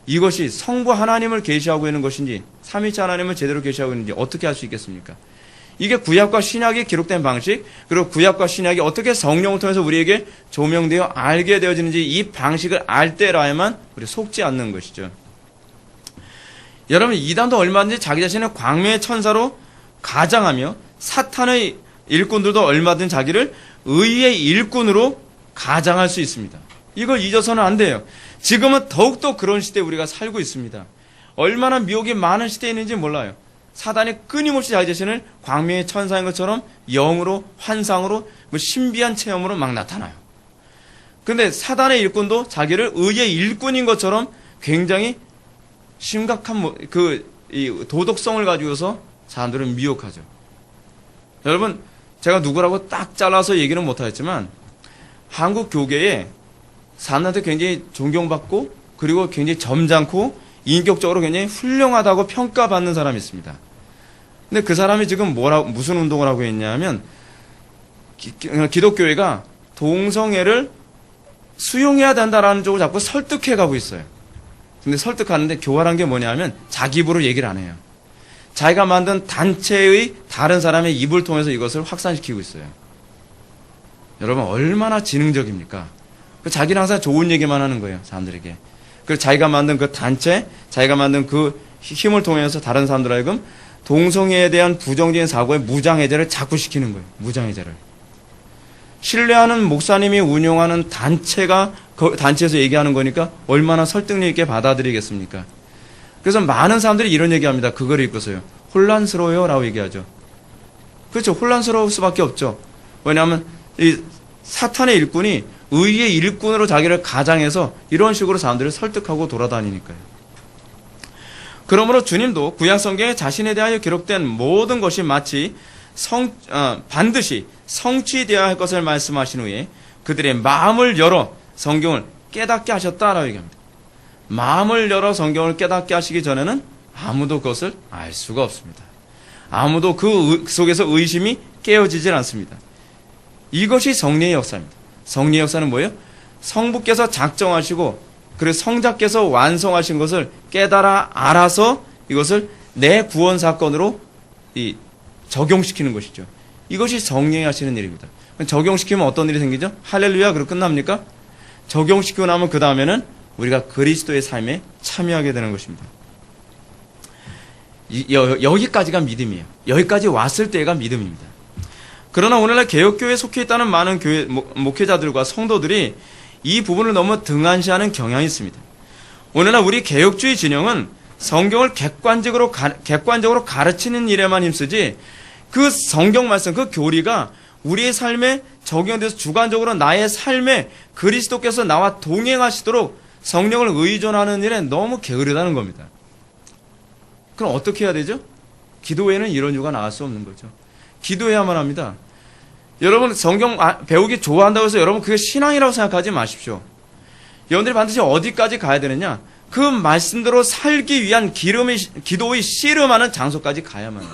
이것이 성부 하나님을 계시하고 있는 것인지 삼위일체 하나님을 제대로 계시하고 있는지 어떻게 알 수 있겠습니까? 이게 구약과 신약이 기록된 방식, 그리고 구약과 신약이 어떻게 성령을 통해서 우리에게 조명되어 알게 되어지는지 이 방식을 알 때라야만 우리 속지 않는 것이죠. 여러분 이단도 얼마든지 자기 자신을 광명의 천사로 가장하며 사탄의 일꾼들도 얼마든지 자기를 의의 일꾼으로 가장할 수 있습니다. 이걸 잊어서는 안 돼요. 지금은 더욱더 그런 시대에 우리가 살고 있습니다. 얼마나 미혹이 많은 시대에 있는지 몰라요. 사단이 끊임없이 자기 자신을 광명의 천사인 것처럼 영으로, 환상으로, 신비한 체험으로 막 나타나요. 그런데 사단의 일꾼도 자기를 의의 일꾼인 것처럼 굉장히 심각한 이 도덕성을 가지고서 사람들은 미혹하죠. 여러분, 제가 누구라고 딱 잘라서 얘기는 못하겠지만 한국 교계에 사람한테 굉장히 존경받고 그리고 굉장히 점잖고 인격적으로 굉장히 훌륭하다고 평가받는 사람이 있습니다. 근데 그 사람이 지금 무슨 운동을 하고 있냐면 기독교회가 동성애를 수용해야 된다라는 쪽으로 자꾸 설득해 가고 있어요. 근데 설득하는데 교활한 게 뭐냐면 자기 입으로 얘기를 안 해요. 자기가 만든 단체의 다른 사람의 입을 통해서 이것을 확산시키고 있어요. 여러분 얼마나 지능적입니까? 자기는 항상 좋은 얘기만 하는 거예요. 사람들에게. 그리고 자기가 만든 그 단체, 자기가 만든 그 힘을 통해서 다른 사람들 하여금 동성애에 대한 부정적인 사고에 무장해제를 자꾸 시키는 거예요. 무장해제를. 신뢰하는 목사님이 운영하는 단체가 그 단체에서 얘기하는 거니까 얼마나 설득력 있게 받아들이겠습니까? 그래서 많은 사람들이 이런 얘기합니다. 그걸 읽고서요. 혼란스러워요 라고 얘기하죠. 그렇죠. 혼란스러울 수밖에 없죠. 왜냐하면 이 사탄의 일꾼이 의의 일꾼으로 자기를 가장해서 이런 식으로 사람들을 설득하고 돌아다니니까요. 그러므로 주님도 구약 성경에 자신에 대하여 기록된 모든 것이 마치 반드시 성취되어야 할 것을 말씀하신 후에 그들의 마음을 열어 성경을 깨닫게 하셨다라고 얘기합니다. 마음을 열어 성경을 깨닫게 하시기 전에는 아무도 그것을 알 수가 없습니다. 아무도 그 속에서 의심이 깨어지질 않습니다. 이것이 성령의 역사입니다. 성령의 역사는 뭐예요? 성부께서 작정하시고 그리고 성자께서 완성하신 것을 깨달아 알아서 이것을 내 구원 사건으로 적용시키는 것이죠. 이것이 성령이 하시는 일입니다. 적용시키면 어떤 일이 생기죠? 할렐루야, 그럼 끝납니까? 적용시키고 나면 그 다음에는 우리가 그리스도의 삶에 참여하게 되는 것입니다. 여기까지가 믿음이에요. 여기까지 왔을 때가 믿음입니다. 그러나 오늘날 개혁교회에 속해 있다는 많은 교회 목회자들과 성도들이 이 부분을 너무 등한시하는 경향이 있습니다. 오늘날 우리 개혁주의 진영은 성경을 객관적으로 가르치는 일에만 힘쓰지 그 성경 말씀, 그 교리가 우리의 삶에 적용돼서 주관적으로 나의 삶에 그리스도께서 나와 동행하시도록 성령을 의존하는 일에 너무 게으르다는 겁니다. 그럼 어떻게 해야 되죠? 기도회는 이런 이유가 나올 수 없는 거죠. 기도해야만 합니다. 여러분 성경 배우기 좋아한다고 해서 여러분 그게 신앙이라고 생각하지 마십시오. 여러분들이 반드시 어디까지 가야 되느냐? 그 말씀대로 살기 위한 기도의 씨름하는 장소까지 가야만 해요.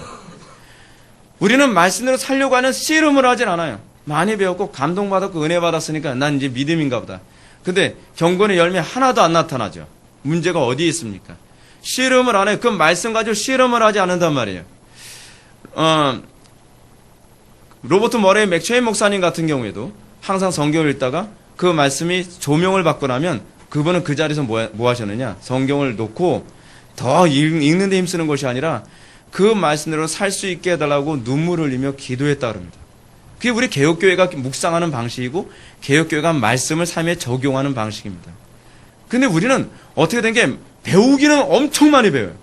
우리는 말씀대로 살려고 하는 씨름을 하진 않아요. 많이 배웠고 감동받았고 은혜 받았으니까 난 이제 믿음인가 보다. 근데 경건의 열매 하나도 안 나타나죠. 문제가 어디에 있습니까? 씨름을 안 해요. 그 말씀 가지고 씨름을 하지 않는단 말이에요. 로버트 머레이 맥체인 목사님 같은 경우에도 항상 성경을 읽다가 그 말씀이 조명을 받고 나면 그분은 그 자리에서 뭐 하셨느냐? 성경을 놓고 더 읽는 데 힘쓰는 것이 아니라 그 말씀대로 살 수 있게 해달라고 눈물을 흘리며 기도했다 그럽니다. 그게 우리 개혁교회가 묵상하는 방식이고 개혁교회가 말씀을 삶에 적용하는 방식입니다. 근데 우리는 어떻게 된 게 배우기는 엄청 많이 배워요.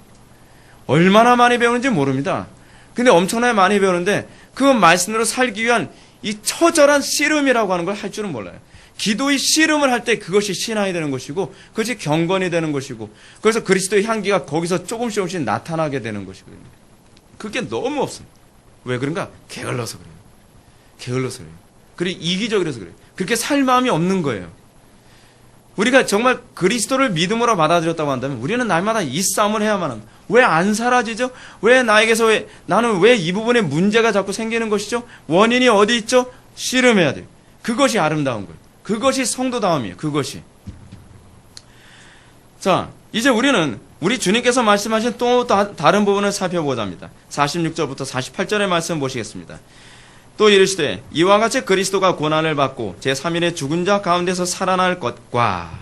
얼마나 많이 배우는지 모릅니다. 근데 엄청나게 많이 배우는데 그 말씀으로 살기 위한 이 처절한 씨름이라고 하는 걸 할 줄은 몰라요. 기도의 씨름을 할 때 그것이 신앙이 되는 것이고 그것이 경건이 되는 것이고 그래서 그리스도의 향기가 거기서 조금씩 나타나게 되는 것이거든요. 그게 너무 없습니다. 왜 그런가? 게을러서 그래요. 게을러서 그래요. 그리고 이기적이라서 그래요. 그렇게 살 마음이 없는 거예요. 우리가 정말 그리스도를 믿음으로 받아들였다고 한다면 우리는 날마다 이 싸움을 해야만 합니다. 왜 안 사라지죠? 왜 나에게서 나는 왜 이 부분에 문제가 자꾸 생기는 것이죠? 원인이 어디 있죠? 씨름해야 돼요. 그것이 아름다운 거예요. 그것이 성도다움이에요. 그것이. 자, 이제 우리는 우리 주님께서 말씀하신 또 다른 부분을 살펴보자 합니다. 46절부터 48절의 말씀 보시겠습니다. 또 이르시되 이와 같이 그리스도가 고난을 받고 제3일에 죽은 자 가운데서 살아날 것과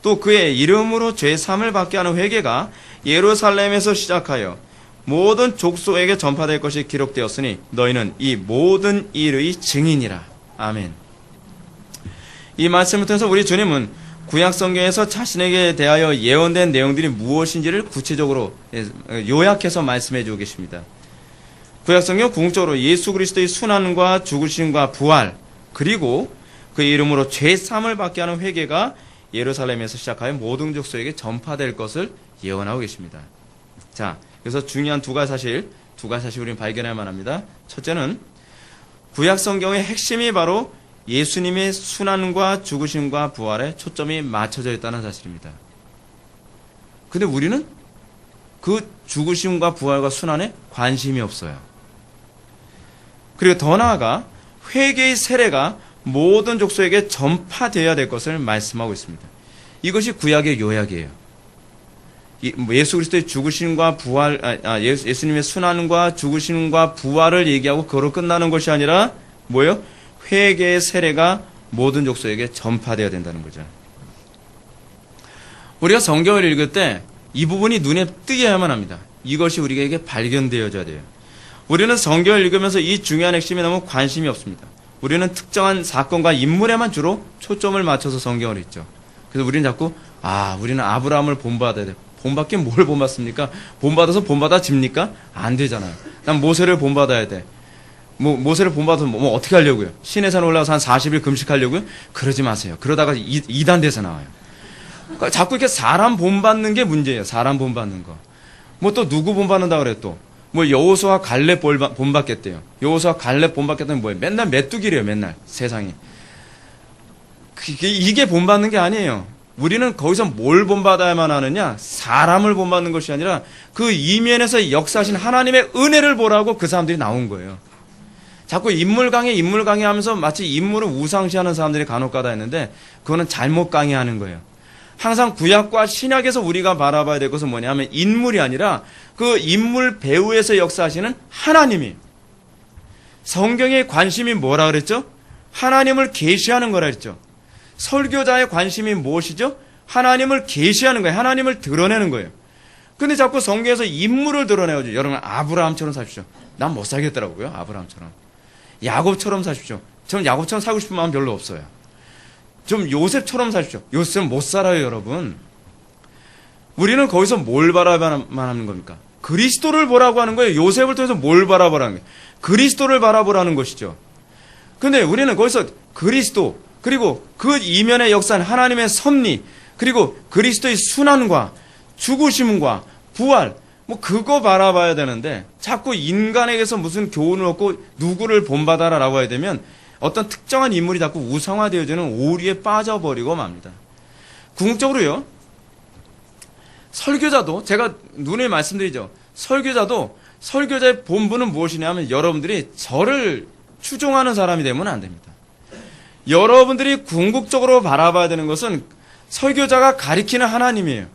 또 그의 이름으로 죄사함을 받게 하는 회개가 예루살렘에서 시작하여 모든 족속에게 전파될 것이 기록되었으니 너희는 이 모든 일의 증인이라. 아멘. 이 말씀을 통해서 우리 주님은 구약성경에서 자신에게 대하여 예언된 내용들이 무엇인지를 구체적으로 요약해서 말씀해 주고 계십니다. 구약성경 궁극적으로 예수 그리스도의 순환과 죽으심과 부활 그리고 그의 이름으로 죄사함을 받게 하는 회개가 예루살렘에서 시작하여 모든 족속에게 전파될 것을 예언하고 계십니다. 자, 그래서 중요한 두 가지 사실 우리는 발견해야만 합니다. 첫째는 구약성경의 핵심이 바로 예수님의 순환과 죽으심과 부활에 초점이 맞춰져 있다는 사실입니다. 근데 우리는 그 죽으심과 부활과 순환에 관심이 없어요. 그리고 더 나아가 회개의 세례가 모든 족속에게 전파되어야 될 것을 말씀하고 있습니다. 이것이 구약의 요약이에요. 예수 그리스도의 죽으심과 부활, 예수님의 순환과 죽으심과 부활을 얘기하고 그거로 끝나는 것이 아니라 뭐예요? 회개의 세례가 모든 족속에게 전파되어야 된다는 거죠. 우리가 성경을 읽을 때 이 부분이 눈에 띄어야만 합니다. 이것이 우리에게 발견되어져야 돼요. 우리는 성경을 읽으면서 이 중요한 핵심에 너무 관심이 없습니다. 우리는 특정한 사건과 인물에만 주로 초점을 맞춰서 성경을 읽죠. 그래서 우리는 자꾸 우리는 아브라함을 본받아야 돼. 본받긴 뭘 본받습니까? 본받아서 본받아집니까? 안 되잖아요. 난 모세를 본받아야 돼. 모세를 본받아서 뭐 어떻게 하려고요? 시내산 올라가서 한 40일 금식하려고요? 그러지 마세요. 그러다가 이단돼서 나와요. 그러니까 자꾸 이렇게 사람 본받는 게 문제예요. 사람 본받는 거. 뭐 또 누구 본받는다 그래 또. 뭐 여호수아 갈렙 본받겠대요. 여호수아 갈렙 본받겠다는 뭐예요? 맨날 메뚜기래요. 맨날 세상에. 이게 본받는 게 아니에요. 우리는 거기서 뭘 본받아야만 하느냐? 사람을 본받는 것이 아니라 그 이면에서 역사하신 하나님의 은혜를 보라고 그 사람들이 나온 거예요. 자꾸 인물 강의 하면서 마치 인물을 우상시하는 사람들이 간혹가다 했는데 그거는 잘못 강의하는 거예요. 항상 구약과 신약에서 우리가 바라봐야 될 것은 뭐냐면 인물이 아니라 그 인물 배후에서 역사하시는 하나님이. 성경의 관심이 뭐라 그랬죠? 하나님을 계시하는 거라 그랬죠. 설교자의 관심이 무엇이죠? 하나님을 계시하는 거예요. 하나님을 드러내는 거예요. 근데 자꾸 성경에서 인물을 드러내죠. 여러분 아브라함처럼 사십시오. 난 못 살겠더라고요. 아브라함처럼. 야곱처럼 사십시오. 저는 야곱처럼 살고 싶은 마음 별로 없어요. 좀 요셉처럼 사십시오. 요셉은 못 살아요, 여러분. 우리는 거기서 뭘 바라봐만 하는 겁니까? 그리스도를 보라고 하는 거예요. 요셉을 통해서 뭘 바라보라는 거예요? 그리스도를 바라보라는 것이죠. 근데 우리는 거기서 그리스도, 그리고 그 이면의 역사는 하나님의 섭리, 그리고 그리스도의 순환과 죽으심과 부활, 뭐 그거 바라봐야 되는데 자꾸 인간에게서 무슨 교훈을 얻고 누구를 본받아라라고 해야 되면 어떤 특정한 인물이 자꾸 우상화되어지는 오류에 빠져버리고 맙니다. 궁극적으로요, 설교자도 제가 눈에 말씀드리죠. 설교자도 설교자의 본분은 무엇이냐 하면 여러분들이 저를 추종하는 사람이 되면 안 됩니다. 여러분들이 궁극적으로 바라봐야 되는 것은 설교자가 가리키는 하나님이에요.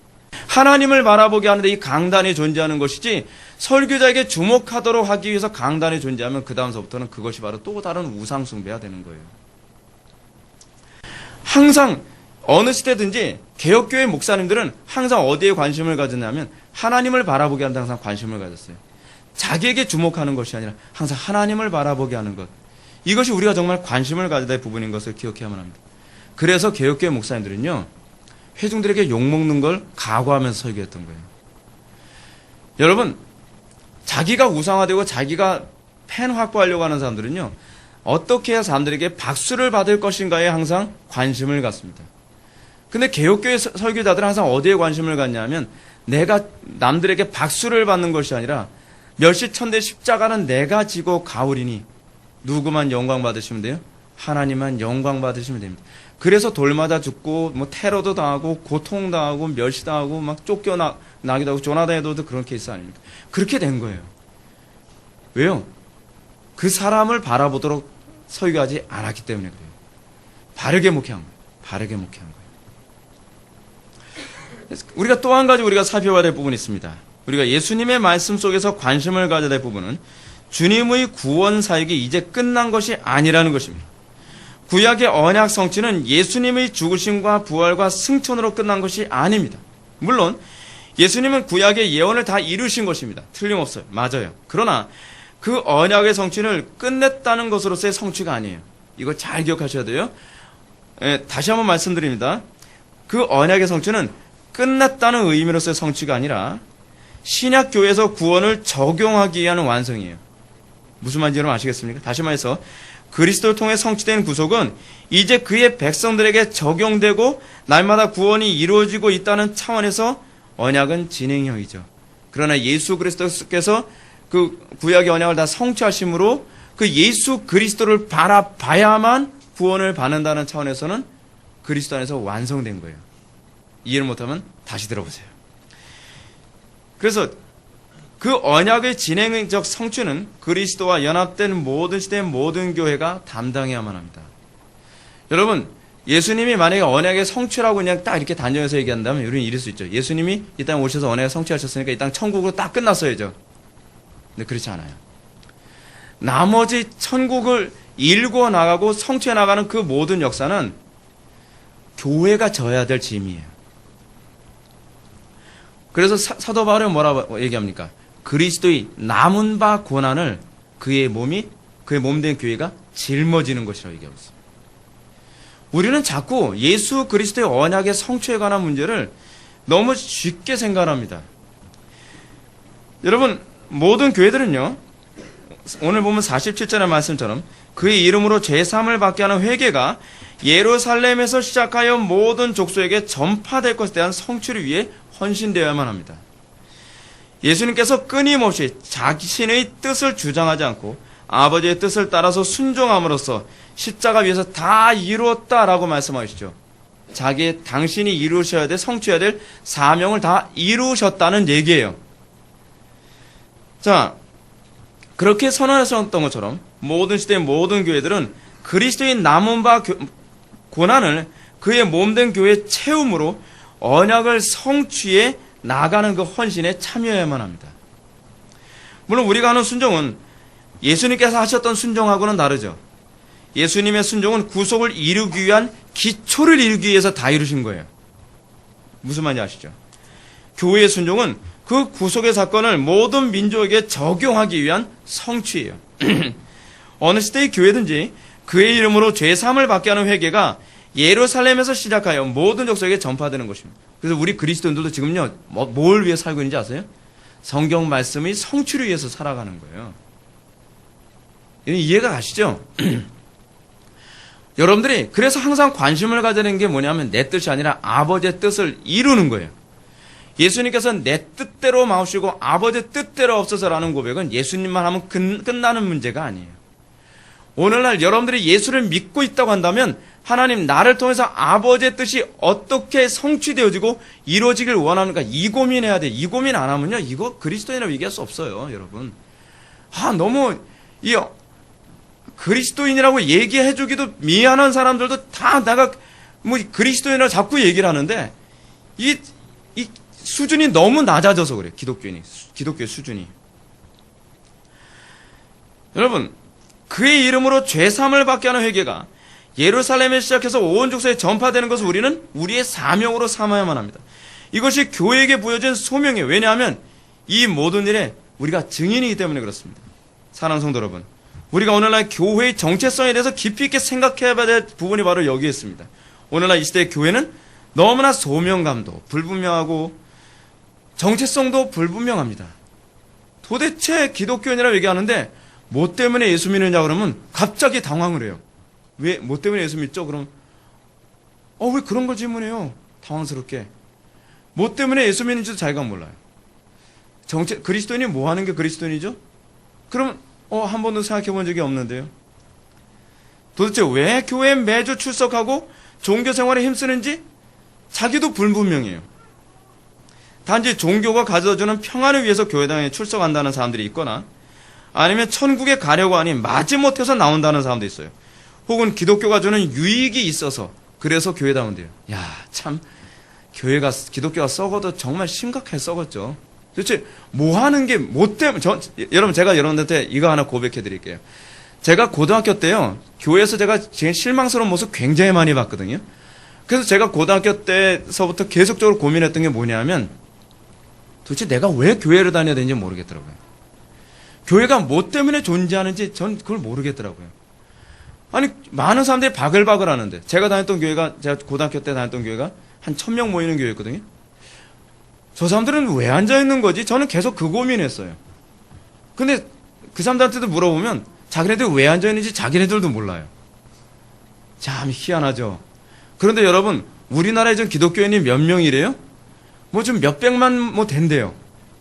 하나님을 바라보게 하는데 이 강단이 존재하는 것이지 설교자에게 주목하도록 하기 위해서 강단이 존재하면 그 다음서부터는 그것이 바로 또 다른 우상 숭배가 되는 거예요. 항상 어느 시대든지 개혁교회 목사님들은 항상 어디에 관심을 가졌냐면 하나님을 바라보게 하는데 항상 관심을 가졌어요. 자기에게 주목하는 것이 아니라 항상 하나님을 바라보게 하는 것. 이것이 우리가 정말 관심을 가져야 될 부분인 것을 기억해야만 합니다. 그래서 개혁교회 목사님들은요, 회중들에게 욕먹는 걸 각오하면서 설교했던 거예요. 여러분, 자기가 우상화되고 자기가 팬 확보하려고 하는 사람들은요, 어떻게 해야 사람들에게 박수를 받을 것인가에 항상 관심을 갖습니다. 근데 개혁교회 설교자들은 항상 어디에 관심을 갖냐면 내가 남들에게 박수를 받는 것이 아니라 멸시천대 십자가는 내가 지고 가오리니 누구만 영광 받으시면 돼요? 하나님만 영광 받으시면 됩니다. 그래서 돌맞아 죽고 뭐 테러도 당하고 고통당하고 멸시당하고 막 쫓겨나기도 하고 조나단에도 그런 케이스 아닙니까? 그렇게 된 거예요. 왜요? 그 사람을 바라보도록 설교하지 않았기 때문에 그래요. 바르게 목회한 거예요. 바르게 목회한 거예요. 우리가 또 한 가지 우리가 살펴봐야 될 부분이 있습니다. 우리가 예수님의 말씀 속에서 관심을 가져야 될 부분은 주님의 구원 사역이 이제 끝난 것이 아니라는 것입니다. 구약의 언약 성취는 예수님의 죽으심과 부활과 승천으로 끝난 것이 아닙니다. 물론 예수님은 구약의 예언을 다 이루신 것입니다. 틀림없어요. 맞아요. 그러나 그 언약의 성취를 끝냈다는 것으로서의 성취가 아니에요. 이거 잘 기억하셔야 돼요. 다시 한번 말씀드립니다. 그 언약의 성취는 끝났다는 의미로서의 성취가 아니라 신약교회에서 구원을 적용하기 위한 완성이에요. 무슨 말인지 여러분 아시겠습니까? 다시 말해서 그리스도를 통해 성취된 구속은 이제 그의 백성들에게 적용되고 날마다 구원이 이루어지고 있다는 차원에서 언약은 진행형이죠. 그러나 예수 그리스도께서 그 구약의 언약을 다 성취하심으로 그 예수 그리스도를 바라봐야만 구원을 받는다는 차원에서는 그리스도 안에서 완성된 거예요. 이해를 못하면 다시 들어보세요. 그래서 그 언약의 진행적 성취는 그리스도와 연합된 모든 시대의 모든 교회가 담당해야만 합니다. 여러분, 예수님이 만약에 언약의 성취라고 그냥 딱 이렇게 단정해서 얘기한다면 우리는 이럴 수 있죠. 예수님이 이 땅에 오셔서 언약을 성취하셨으니까 이 땅 천국으로 딱 끝났어야죠. 근데 그렇지 않아요. 나머지 천국을 일궈 나가고 성취해 나가는 그 모든 역사는 교회가 져야 될 짐이에요. 그래서 사도 바울은 뭐라고 얘기합니까? 그리스도의 남은 바 고난을 그의 몸된 교회가 짊어지는 것이라고 얘기하고 있습니다. 우리는 자꾸 예수 그리스도의 언약의 성취에 관한 문제를 너무 쉽게 생각합니다. 여러분, 모든 교회들은요, 오늘 보면 47절의 말씀처럼 그의 이름으로 죄사함을 받게 하는 회개가 예루살렘에서 시작하여 모든 족속에게 전파될 것에 대한 성취를 위해 헌신되어야만 합니다. 예수님께서 끊임없이 자신의 뜻을 주장하지 않고 아버지의 뜻을 따라서 순종함으로써 십자가 위에서 다 이루었다라고 말씀하시죠. 당신이 이루셔야 될, 성취해야 될 사명을 다 이루셨다는 얘기예요. 자, 그렇게 선언하셨던 것처럼 모든 시대의 모든 교회들은 그리스도의 남은 바 고난을 그의 몸된 교회의 채움으로 언약을 성취해 나가는 그 헌신에 참여해야만 합니다. 물론 우리가 하는 순종은 예수님께서 하셨던 순종하고는 다르죠. 예수님의 순종은 구속을 이루기 위한 기초를 이루기 위해서 다 이루신 거예요. 무슨 말인지 아시죠? 교회의 순종은 그 구속의 사건을 모든 민족에게 적용하기 위한 성취예요. 어느 시대의 교회든지 그의 이름으로 죄사함을 받게 하는 회개가 예루살렘에서 시작하여 모든 족속에게 전파되는 것입니다. 그래서 우리 그리스도인들도 지금요, 뭘 위해 살고 있는지 아세요? 성경 말씀의 성취를 위해서 살아가는 거예요. 이해가 가시죠? 여러분들이 그래서 항상 관심을 가지는 게 뭐냐면 내 뜻이 아니라 아버지의 뜻을 이루는 거예요. 예수님께서 내 뜻대로 마시고 아버지의 뜻대로 없어서라는 고백은 예수님만 하면 끝나는 문제가 아니에요. 오늘날 여러분들이 예수를 믿고 있다고 한다면 하나님 나를 통해서 아버지의 뜻이 어떻게 성취되어지고 이루어지길 원하는가 이 고민해야 돼. 이 고민 안 하면요 이거 그리스도인이라고 얘기할 수 없어요. 여러분 너무 이 그리스도인이라고 얘기해주기도 미안한 사람들도 다 내가 뭐 그리스도인이라고 자꾸 얘기를 하는데 이 수준이 너무 낮아져서 그래요. 기독교의 수준이. 여러분 그의 이름으로 죄사함을 받게 하는 회개가 예루살렘에 시작해서 온 족속에 전파되는 것을 우리는 우리의 사명으로 삼아야만 합니다. 이것이 교회에게 부여진 소명이에요. 왜냐하면 이 모든 일에 우리가 증인이기 때문에 그렇습니다. 사랑하는 성도 여러분, 우리가 오늘날 교회의 정체성에 대해서 깊이 있게 생각해야 될 부분이 바로 여기에 있습니다. 오늘날 이 시대의 교회는 너무나 소명감도 불분명하고 정체성도 불분명합니다. 도대체 기독교인이라고 얘기하는데 뭐 때문에 예수 믿느냐 그러면 갑자기 당황을 해요. 왜? 뭐 때문에 예수 믿죠? 그럼 왜 그런 걸 질문해요? 당황스럽게. 뭐 때문에 예수 믿는지도 자기가 몰라요. 그리스도인이 뭐 하는 게 그리스도인이죠? 그럼 한 번도 생각해 본 적이 없는데요. 도대체 왜 교회에 매주 출석하고 종교 생활에 힘쓰는지 자기도 불분명해요. 단지 종교가 가져다주는 평안을 위해서 교회당에 출석한다는 사람들이 있거나 아니면 천국에 가려고 하니 마지못해서 나온다는 사람도 있어요. 혹은 기독교가 주는 유익이 있어서 그래서 교회 나온대요. 야, 참 기독교가 썩어도 정말 심각하게 썩었죠. 도대체 뭐 하는 게 뭐 때문에 여러분 제가 여러분들한테 이거 하나 고백해 드릴게요. 제가 고등학교 때요. 교회에서 제가 제일 실망스러운 모습 굉장히 많이 봤거든요. 그래서 제가 고등학교 때서부터 계속적으로 고민했던 게 뭐냐면 도대체 내가 왜 교회를 다녀야 되는지 모르겠더라고요. 교회가 뭐 때문에 존재하는지 전 그걸 모르겠더라고요. 아니 많은 사람들이 바글바글 하는데 제가 고등학교 때 다녔던 교회가 한 1000명 모이는 교회였거든요. 저 사람들은 왜 앉아있는 거지? 저는 계속 그 고민했어요. 근데 그 사람들한테도 물어보면 자기네들 왜 앉아있는지 자기네들도 몰라요. 참 희한하죠. 그런데 여러분 우리나라에 좀 기독교인이 몇 명이래요? 뭐 좀 몇백만 된대요.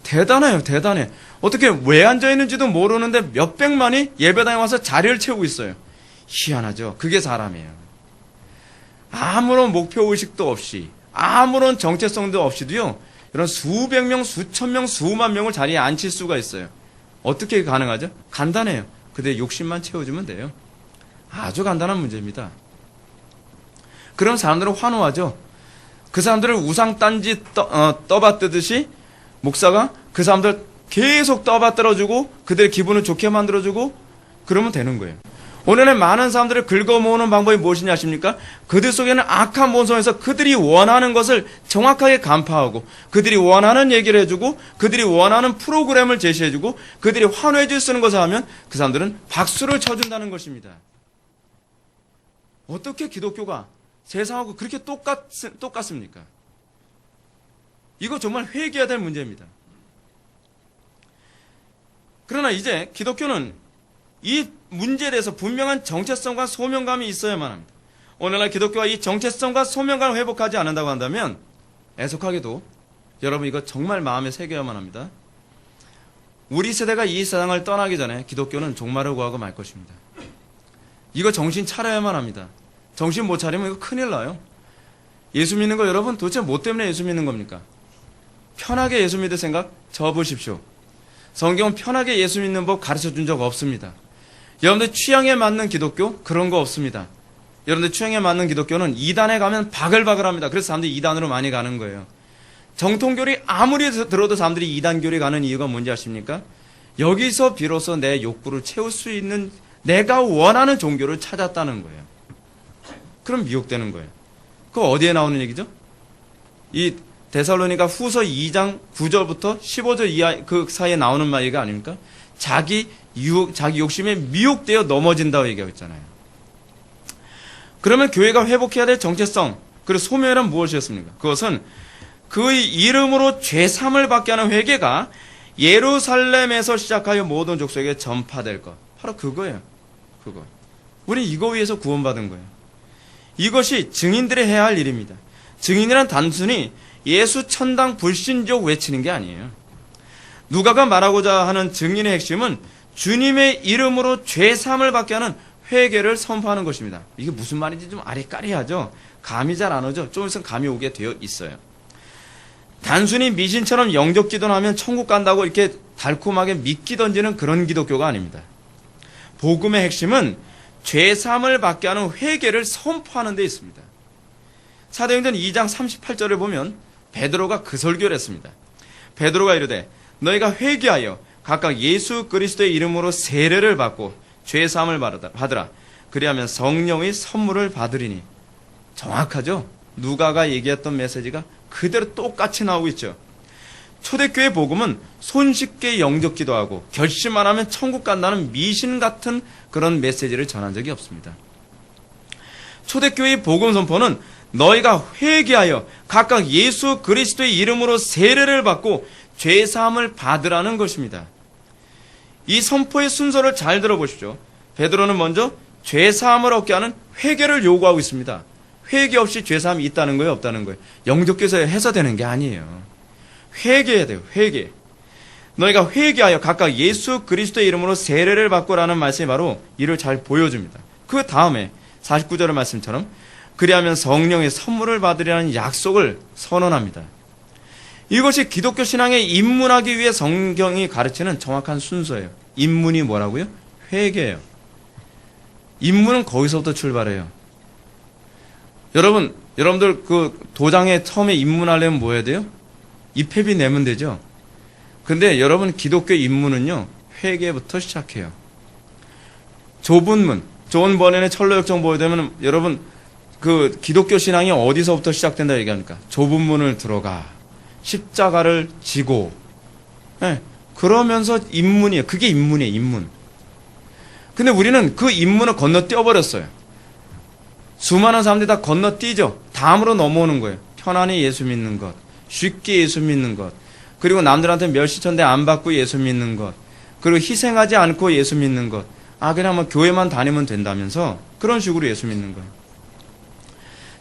대단해요. 대단해. 어떻게 왜 앉아있는지도 모르는데 몇백만이 예배당에 와서 자리를 채우고 있어요. 희한하죠. 그게 사람이에요. 아무런 목표의식도 없이 아무런 정체성도 없이도요. 이런 수백 명, 수천 명, 수만 명을 자리에 앉힐 수가 있어요. 어떻게 가능하죠? 간단해요. 그들의 욕심만 채워주면 돼요. 아주 간단한 문제입니다. 그럼 사람들은 환호하죠. 그 사람들을 우상딴지 떠받들듯이 목사가 그 사람들 계속 떠받들어주고 그들의 기분을 좋게 만들어주고 그러면 되는 거예요. 오늘의 많은 사람들을 긁어모으는 방법이 무엇이냐 아십니까? 그들 속에는 악한 본성에서 그들이 원하는 것을 정확하게 간파하고 그들이 원하는 얘기를 해주고 그들이 원하는 프로그램을 제시해주고 그들이 환호해줄 수 있는 것을 하면 그 사람들은 박수를 쳐준다는 것입니다. 어떻게 기독교가 세상하고 그렇게 똑같습니까? 이거 정말 회개해야 될 문제입니다. 그러나 이제 기독교는 이 문제에 대해서 분명한 정체성과 소명감이 있어야만 합니다. 오늘날 기독교가 이 정체성과 소명감을 회복하지 않는다고 한다면 애석하게도 여러분 이거 정말 마음에 새겨야만 합니다. 우리 세대가 이 세상을 떠나기 전에 기독교는 종말을 구하고 말 것입니다. 이거 정신 차려야만 합니다. 정신 못 차리면 이거 큰일 나요. 예수 믿는 거 여러분 도대체 뭐 때문에 예수 믿는 겁니까? 편하게 예수 믿을 생각 접으십시오. 성경은 편하게 예수 믿는 법 가르쳐 준 적 없습니다. 여러분들 취향에 맞는 기독교 그런 거 없습니다. 여러분들 취향에 맞는 기독교는 이단에 가면 바글바글합니다. 그래서 사람들이 이단으로 많이 가는 거예요. 정통교리 아무리 들어도 사람들이 이단교리 가는 이유가 뭔지 아십니까? 여기서 비로소 내 욕구를 채울 수 있는 내가 원하는 종교를 찾았다는 거예요. 그럼 미혹되는 거예요. 그거 어디에 나오는 얘기죠? 이 데살로니가 후서 2장 9절부터 15절 이하 그 사이에 나오는 말이가 아닙니까? 자기 욕심에 미혹되어 넘어진다고 얘기하고 있잖아요. 그러면 교회가 회복해야 될 정체성, 그리고 소명이란 무엇이었습니까? 그것은 그의 이름으로 죄삼을 받게 하는 회개가 예루살렘에서 시작하여 모든 족속에게 전파될 것. 바로 그거예요. 그거. 우리 이거 위해서 구원받은 거예요. 이것이 증인들이 해야 할 일입니다. 증인이란 단순히 예수 천당 불신족 외치는 게 아니에요. 누가가 말하고자 하는 증인의 핵심은 주님의 이름으로 죄삼을 받게 하는 회개를 선포하는 것입니다. 이게 무슨 말인지 좀 아리까리하죠? 감이 잘 안 오죠? 좀 있으면 감이 오게 되어 있어요. 단순히 미신처럼 영적 기도를 하면 천국 간다고 이렇게 달콤하게 믿기 던지는 그런 기독교가 아닙니다. 복음의 핵심은 죄삼을 받게 하는 회개를 선포하는 데 있습니다. 사도행전 2장 38절을 보면 베드로가 그 설교를 했습니다. 베드로가 이르되 너희가 회개하여 각각 예수 그리스도의 이름으로 세례를 받고 죄사함을 받으라. 그리하면 성령의 선물을 받으리니. 정확하죠? 누가가 얘기했던 메시지가 그대로 똑같이 나오고 있죠. 초대교회 복음은 손쉽게 영적 기도하고 결심만 하면 천국 간다는 미신 같은 그런 메시지를 전한 적이 없습니다. 초대교회의 복음 선포는 너희가 회개하여 각각 예수 그리스도의 이름으로 세례를 받고 죄사함을 받으라는 것입니다. 이 선포의 순서를 잘 들어보십시오. 베드로는 먼저 죄사함을 얻게 하는 회개를 요구하고 있습니다. 회개 없이 죄사함이 있다는 거예요, 없다는 거예요? 영적교에서 해서되는 게 아니에요. 회개해야 돼요, 회개. 너희가 회개하여 각각 예수 그리스도의 이름으로 세례를 받고라는 말씀이 바로 이를 잘 보여줍니다. 그 다음에 49절의 말씀처럼 그리하면 성령의 선물을 받으리라는 약속을 선언합니다. 이것이 기독교 신앙에 입문하기 위해 성경이 가르치는 정확한 순서예요. 입문이 뭐라고요? 회개예요. 입문은 거기서부터 출발해요. 여러분들 그 도장에 처음에 입문하려면 뭐 해야 돼요? 입회비 내면 되죠? 근데 여러분 기독교 입문은요, 회개부터 시작해요. 좁은 문, 존 버넨의 철로역정 보게 되면 여러분 그 기독교 신앙이 어디서부터 시작된다 얘기합니까? 좁은 문을 들어가. 십자가를 지고. 네, 그러면서 입문이에요. 그게 입문이에요, 입문. 근데 우리는 그 입문을 건너뛰어버렸어요. 수많은 사람들이 다 건너뛰죠. 다음으로 넘어오는 거예요. 편안히 예수 믿는 것. 쉽게 예수 믿는 것. 그리고 남들한테 멸시천대 안 받고 예수 믿는 것. 그리고 희생하지 않고 예수 믿는 것. 그냥 뭐 교회만 다니면 된다면서 그런 식으로 예수 믿는 거예요.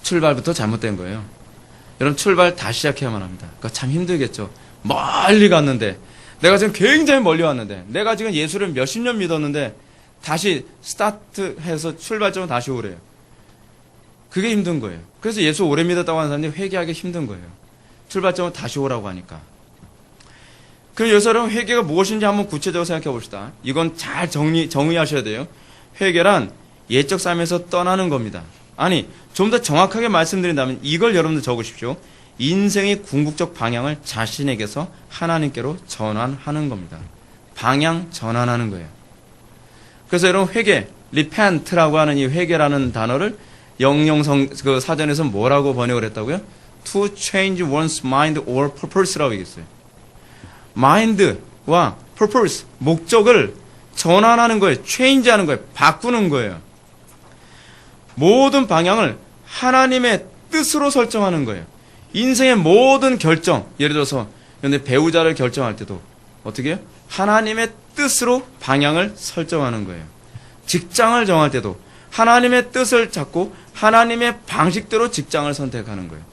출발부터 잘못된 거예요. 여러분 출발 다시 시작해야만 합니다. 그러니까 참 힘들겠죠. 멀리 갔는데 내가 지금 굉장히 멀리 왔는데 내가 지금 예수를 몇십 년 믿었는데 다시 스타트해서 출발점은 다시 오래요. 그게 힘든 거예요. 그래서 예수 오래 믿었다고 하는 사람들이 회개하기 힘든 거예요. 출발점은 다시 오라고 하니까. 그럼 여기서 여러분 회개가 무엇인지 한번 구체적으로 생각해 봅시다. 이건 잘 정의하셔야 돼요. 회개란 예적 삶에서 떠나는 겁니다. 아니, 좀 더 정확하게 말씀드린다면 이걸 여러분들 적으십시오. 인생의 궁극적 방향을 자신에게서 하나님께로 전환하는 겁니다. 방향 전환하는 거예요. 그래서 여러분 회개, repent라고 하는 이 회개라는 단어를 영영성 그 사전에서 뭐라고 번역을 했다고요? To change one's mind or purpose라고 얘기했어요. mind와 purpose, 목적을 전환하는 거예요. change하는 거예요. 바꾸는 거예요. 모든 방향을 하나님의 뜻으로 설정하는 거예요. 인생의 모든 결정, 예를 들어서 근데 배우자를 결정할 때도 어떻게 해요? 하나님의 뜻으로 방향을 설정하는 거예요. 직장을 정할 때도 하나님의 뜻을 잡고 하나님의 방식대로 직장을 선택하는 거예요.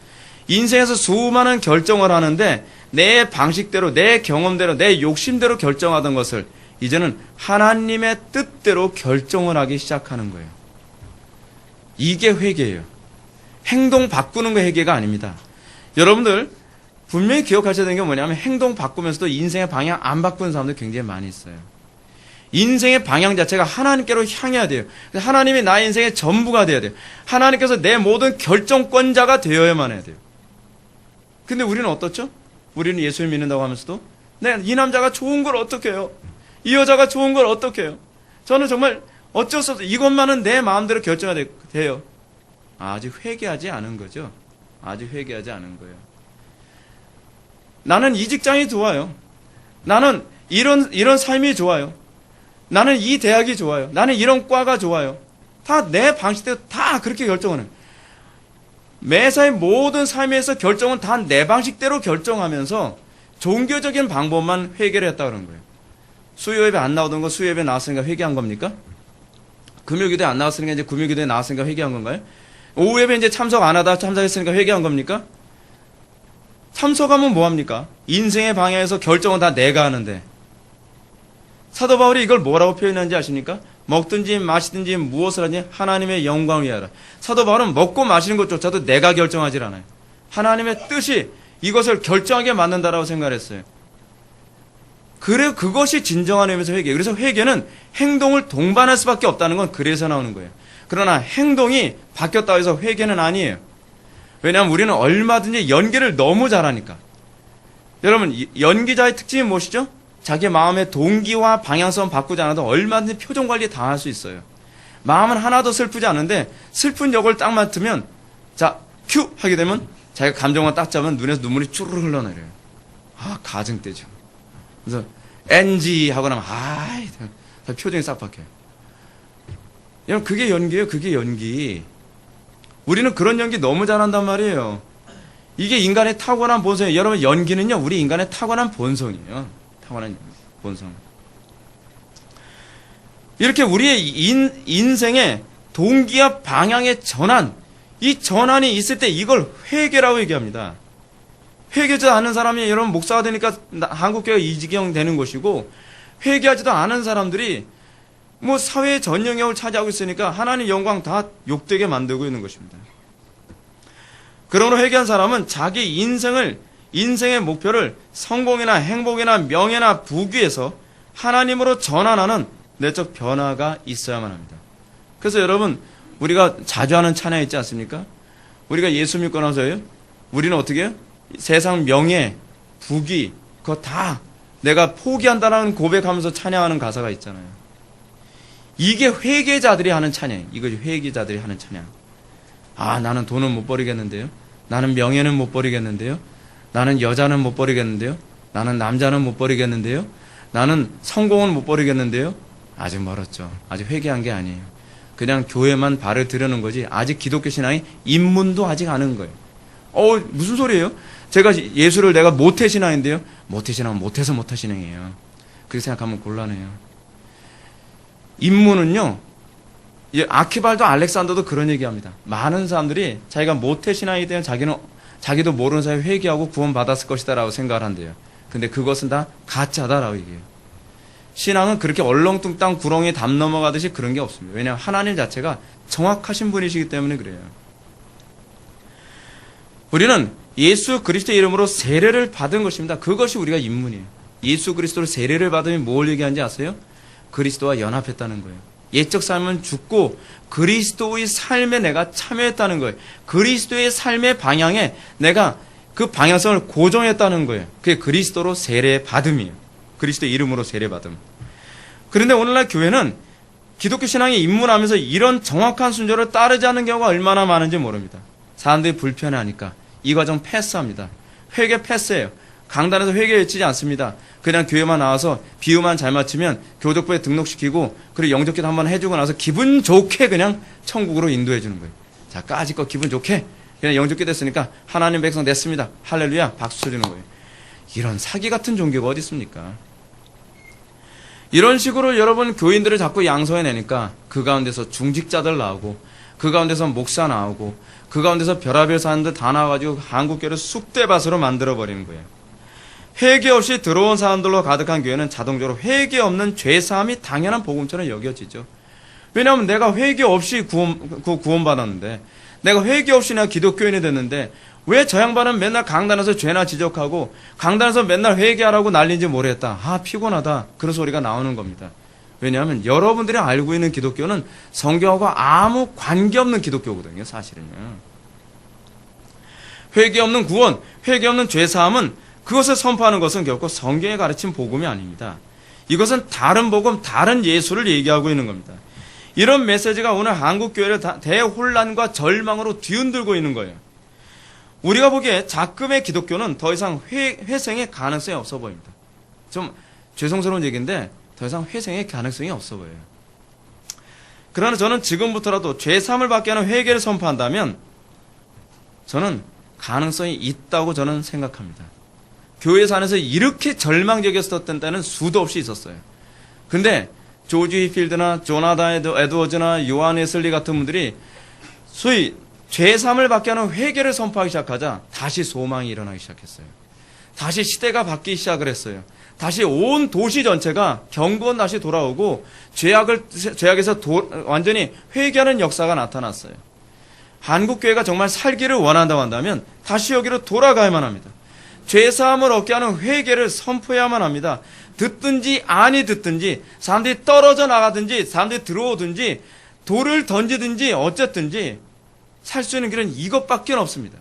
인생에서 수많은 결정을 하는데 내 방식대로, 내 경험대로, 내 욕심대로 결정하던 것을 이제는 하나님의 뜻대로 결정을 하기 시작하는 거예요. 이게 회개예요. 행동 바꾸는 거 회개가 아닙니다. 여러분들 분명히 기억하셔야 되는 게 뭐냐면 행동 바꾸면서도 인생의 방향 안 바꾸는 사람들 굉장히 많이 있어요. 인생의 방향 자체가 하나님께로 향해야 돼요. 하나님이 나의 인생의 전부가 돼야 돼요. 하나님께서 내 모든 결정권자가 되어야만 해야 돼요. 근데 우리는 어떻죠? 우리는 예수를 믿는다고 하면서도 이 남자가 좋은 걸 어떻게 해요? 이 여자가 좋은 걸 어떻게 해요? 저는 정말 어쩔 수 없어요. 이것만은 내 마음대로 결정해야 돼요. 아직 회개하지 않은 거죠. 아직 회개하지 않은 거예요. 나는 이 직장이 좋아요. 나는 이런 삶이 좋아요. 나는 이 대학이 좋아요. 나는 이런 과가 좋아요. 다 내 방식대로 다 그렇게 결정하는. 매사의 모든 삶에서 결정은 다 내 방식대로 결정하면서 종교적인 방법만 회개를 했다 그런 거예요. 수요예배 안 나오던 거 수요예배 나왔으니까 회개한 겁니까? 금요기도에 안 나왔으니까 이제 금요기도에 나왔으니까 회개한 건가요? 오후예배 이제 참석 안 하다 참석했으니까 회개한 겁니까? 참석하면 뭐합니까? 인생의 방향에서 결정은 다 내가 하는데. 사도 바울이 이걸 뭐라고 표현하는지 아십니까? 먹든지 마시든지 무엇을 하든지 하나님의 영광을 위하라. 사도 바울은 먹고 마시는 것조차도 내가 결정하지 않아요. 하나님의 뜻이 이것을 결정하게 만든다라고 생각했어요. 그래 그것이 진정한 의미에서 회개예요. 그래서 회개는 행동을 동반할 수밖에 없다는 건 그래서 나오는 거예요. 그러나 행동이 바뀌었다고 해서 회개는 아니에요. 왜냐하면 우리는 얼마든지 연기를 너무 잘하니까. 여러분 연기자의 특징이 무엇이죠? 자기 마음의 동기와 방향성 바꾸지 않아도 얼마든지 표정 관리 다 할 수 있어요. 마음은 하나도 슬프지 않은데 슬픈 역을 딱 맡으면 자 큐 하게 되면 자기가 감정만 딱 잡으면 눈에서 눈물이 쭈르르 흘러내려요. 아 가증 때죠. 그래서 NG 하고 나면 아이 표정이 싹 바뀌어요. 여러분 그게 연기예요. 그게 연기. 우리는 그런 연기 너무 잘한단 말이에요. 이게 인간의 타고난 본성이에요. 여러분 연기는요 우리 인간의 타고난 본성이에요. 타고난 본성. 이렇게 우리의 인생의 동기와 방향의 전환, 이 전환이 있을 때 이걸 회개라고 얘기합니다. 회개하지 않은 사람이 여러분 목사가 되니까 한국교회가 이 지경 되는 것이고, 회개하지도 않은 사람들이 뭐 사회의 전 영역을 차지하고 있으니까 하나님 영광 다 욕되게 만들고 있는 것입니다. 그러므로 회개한 사람은 자기 인생의 목표를 성공이나 행복이나 명예나 부귀에서 하나님으로 전환하는 내적 변화가 있어야만 합니다. 그래서 여러분 우리가 자주 하는 찬양 있지 않습니까? 우리가 예수 믿고 나서요 우리는 어떻게 해요? 세상 명예, 부귀 그거 다 내가 포기한다는 고백하면서 찬양하는 가사가 있잖아요. 이게 회개자들이 하는 찬양. 이것이 회개자들이 하는 찬양. 아 나는 돈은 못 버리겠는데요. 나는 명예는 못 버리겠는데요. 나는 여자는 못 버리겠는데요. 나는 남자는 못 버리겠는데요. 나는 성공은 못 버리겠는데요. 아직 멀었죠. 아직 회개한 게 아니에요. 그냥 교회만 발을 들여놓은 거지 아직 기독교 신앙이 입문도 아직 안 한 거예요. 무슨 소리예요? 제가 예수를 내가 모태신앙인데요. 모태신앙은 못해서 모태신앙이에요. 그렇게 생각하면 곤란해요. 입문은요. 아키발도 알렉산더도 그런 얘기합니다. 많은 사람들이 자기가 모태신앙이기 때문에 자기도 모르는 사이에 회개하고 구원받았을 것이다 라고 생각을 한대요. 근데 그것은 다 가짜다라고 얘기해요. 신앙은 그렇게 얼렁뚱땅 구렁이에 담 넘어가듯이 그런 게 없습니다. 왜냐하면 하나님 자체가 정확하신 분이시기 때문에 그래요. 우리는 예수 그리스도의 이름으로 세례를 받은 것입니다. 그것이 우리가 입문이에요. 예수 그리스도로 세례를 받으면 뭘 얘기하는지 아세요? 그리스도와 연합했다는 거예요. 옛적 삶은 죽고 그리스도의 삶에 내가 참여했다는 거예요. 그리스도의 삶의 방향에 내가 그 방향성을 고정했다는 거예요. 그게 그리스도로 세례 받음이에요. 그리스도의 이름으로 세례 받음. 그런데 오늘날 교회는 기독교 신앙에 입문하면서 이런 정확한 순서를 따르지 않는 경우가 얼마나 많은지 모릅니다. 사람들이 불편해하니까 이 과정 패스합니다. 회개 패스예요. 강단에서 회개 외치지 않습니다. 그냥 교회만 나와서 비유만 잘 맞추면 교독부에 등록시키고 그리고 영접기도 한번 해주고 나서 기분 좋게 그냥 천국으로 인도해 주는 거예요. 자, 까짓거 기분 좋게 그냥 영접기 됐으니까 하나님 백성 됐습니다. 할렐루야 박수 쳐주는 거예요. 이런 사기 같은 종교가 어디 있습니까? 이런 식으로 여러분 교인들을 자꾸 양성해내니까 그 가운데서 중직자들 나오고 그 그 가운데서 목사 나오고 그 가운데서 별하별 사람들 다 나와가지고 한국교회를 쑥대밭으로 만들어버리는 거예요. 회개 없이 들어온 사람들로 가득한 교회는 자동적으로 회개 없는 죄사함이 당연한 복음처럼 여겨지죠. 왜냐하면 내가 회개 없이 구원받았는데, 내가 회개 없이 내가 기독교인이 됐는데 왜 저 양반은 맨날 강단에서 죄나 지적하고 강단에서 맨날 회개하라고 난리인지 모르겠다. 아, 피곤하다. 그런 소리가 나오는 겁니다. 왜냐하면 여러분들이 알고 있는 기독교는 성경하고 아무 관계없는 기독교거든요. 사실은요. 회개 없는 구원, 회개 없는 죄사함은, 그것을 선포하는 것은 결코 성경에 가르친 복음이 아닙니다. 이것은 다른 복음, 다른 예수를 얘기하고 있는 겁니다. 이런 메시지가 오늘 한국교회를 대혼란과 절망으로 뒤흔들고 있는 거예요. 우리가 보기에 작금의 기독교는 더 이상 회생의 가능성이 없어 보입니다. 좀 죄송스러운 얘기인데 더 이상 회생의 가능성이 없어 보여요. 그러나 저는 지금부터라도 죄사함을 받게 하는 회개를 선포한다면 저는 가능성이 있다고 저는 생각합니다. 교회에서 안에서 이렇게 절망적이었던 때는 수도 없이 있었어요. 근데 조지 휘필드나 조나단 에드워즈나 요한 웨슬리 같은 분들이 소위 죄사함을 받게 하는 회개를 선포하기 시작하자 다시 소망이 일어나기 시작했어요. 다시 시대가 바뀌기 시작을 했어요. 다시 온 도시 전체가 경건 다시 돌아오고 죄악에서 완전히 회개하는 역사가 나타났어요. 한국교회가 정말 살기를 원한다고 한다면 다시 여기로 돌아가야만 합니다. 죄사함을 얻게 하는 회개를 선포해야만 합니다. 듣든지 아니 듣든지, 사람들이 떨어져 나가든지 사람들이 들어오든지 돌을 던지든지 어쨌든지 살 수 있는 길은 이것밖에 없습니다.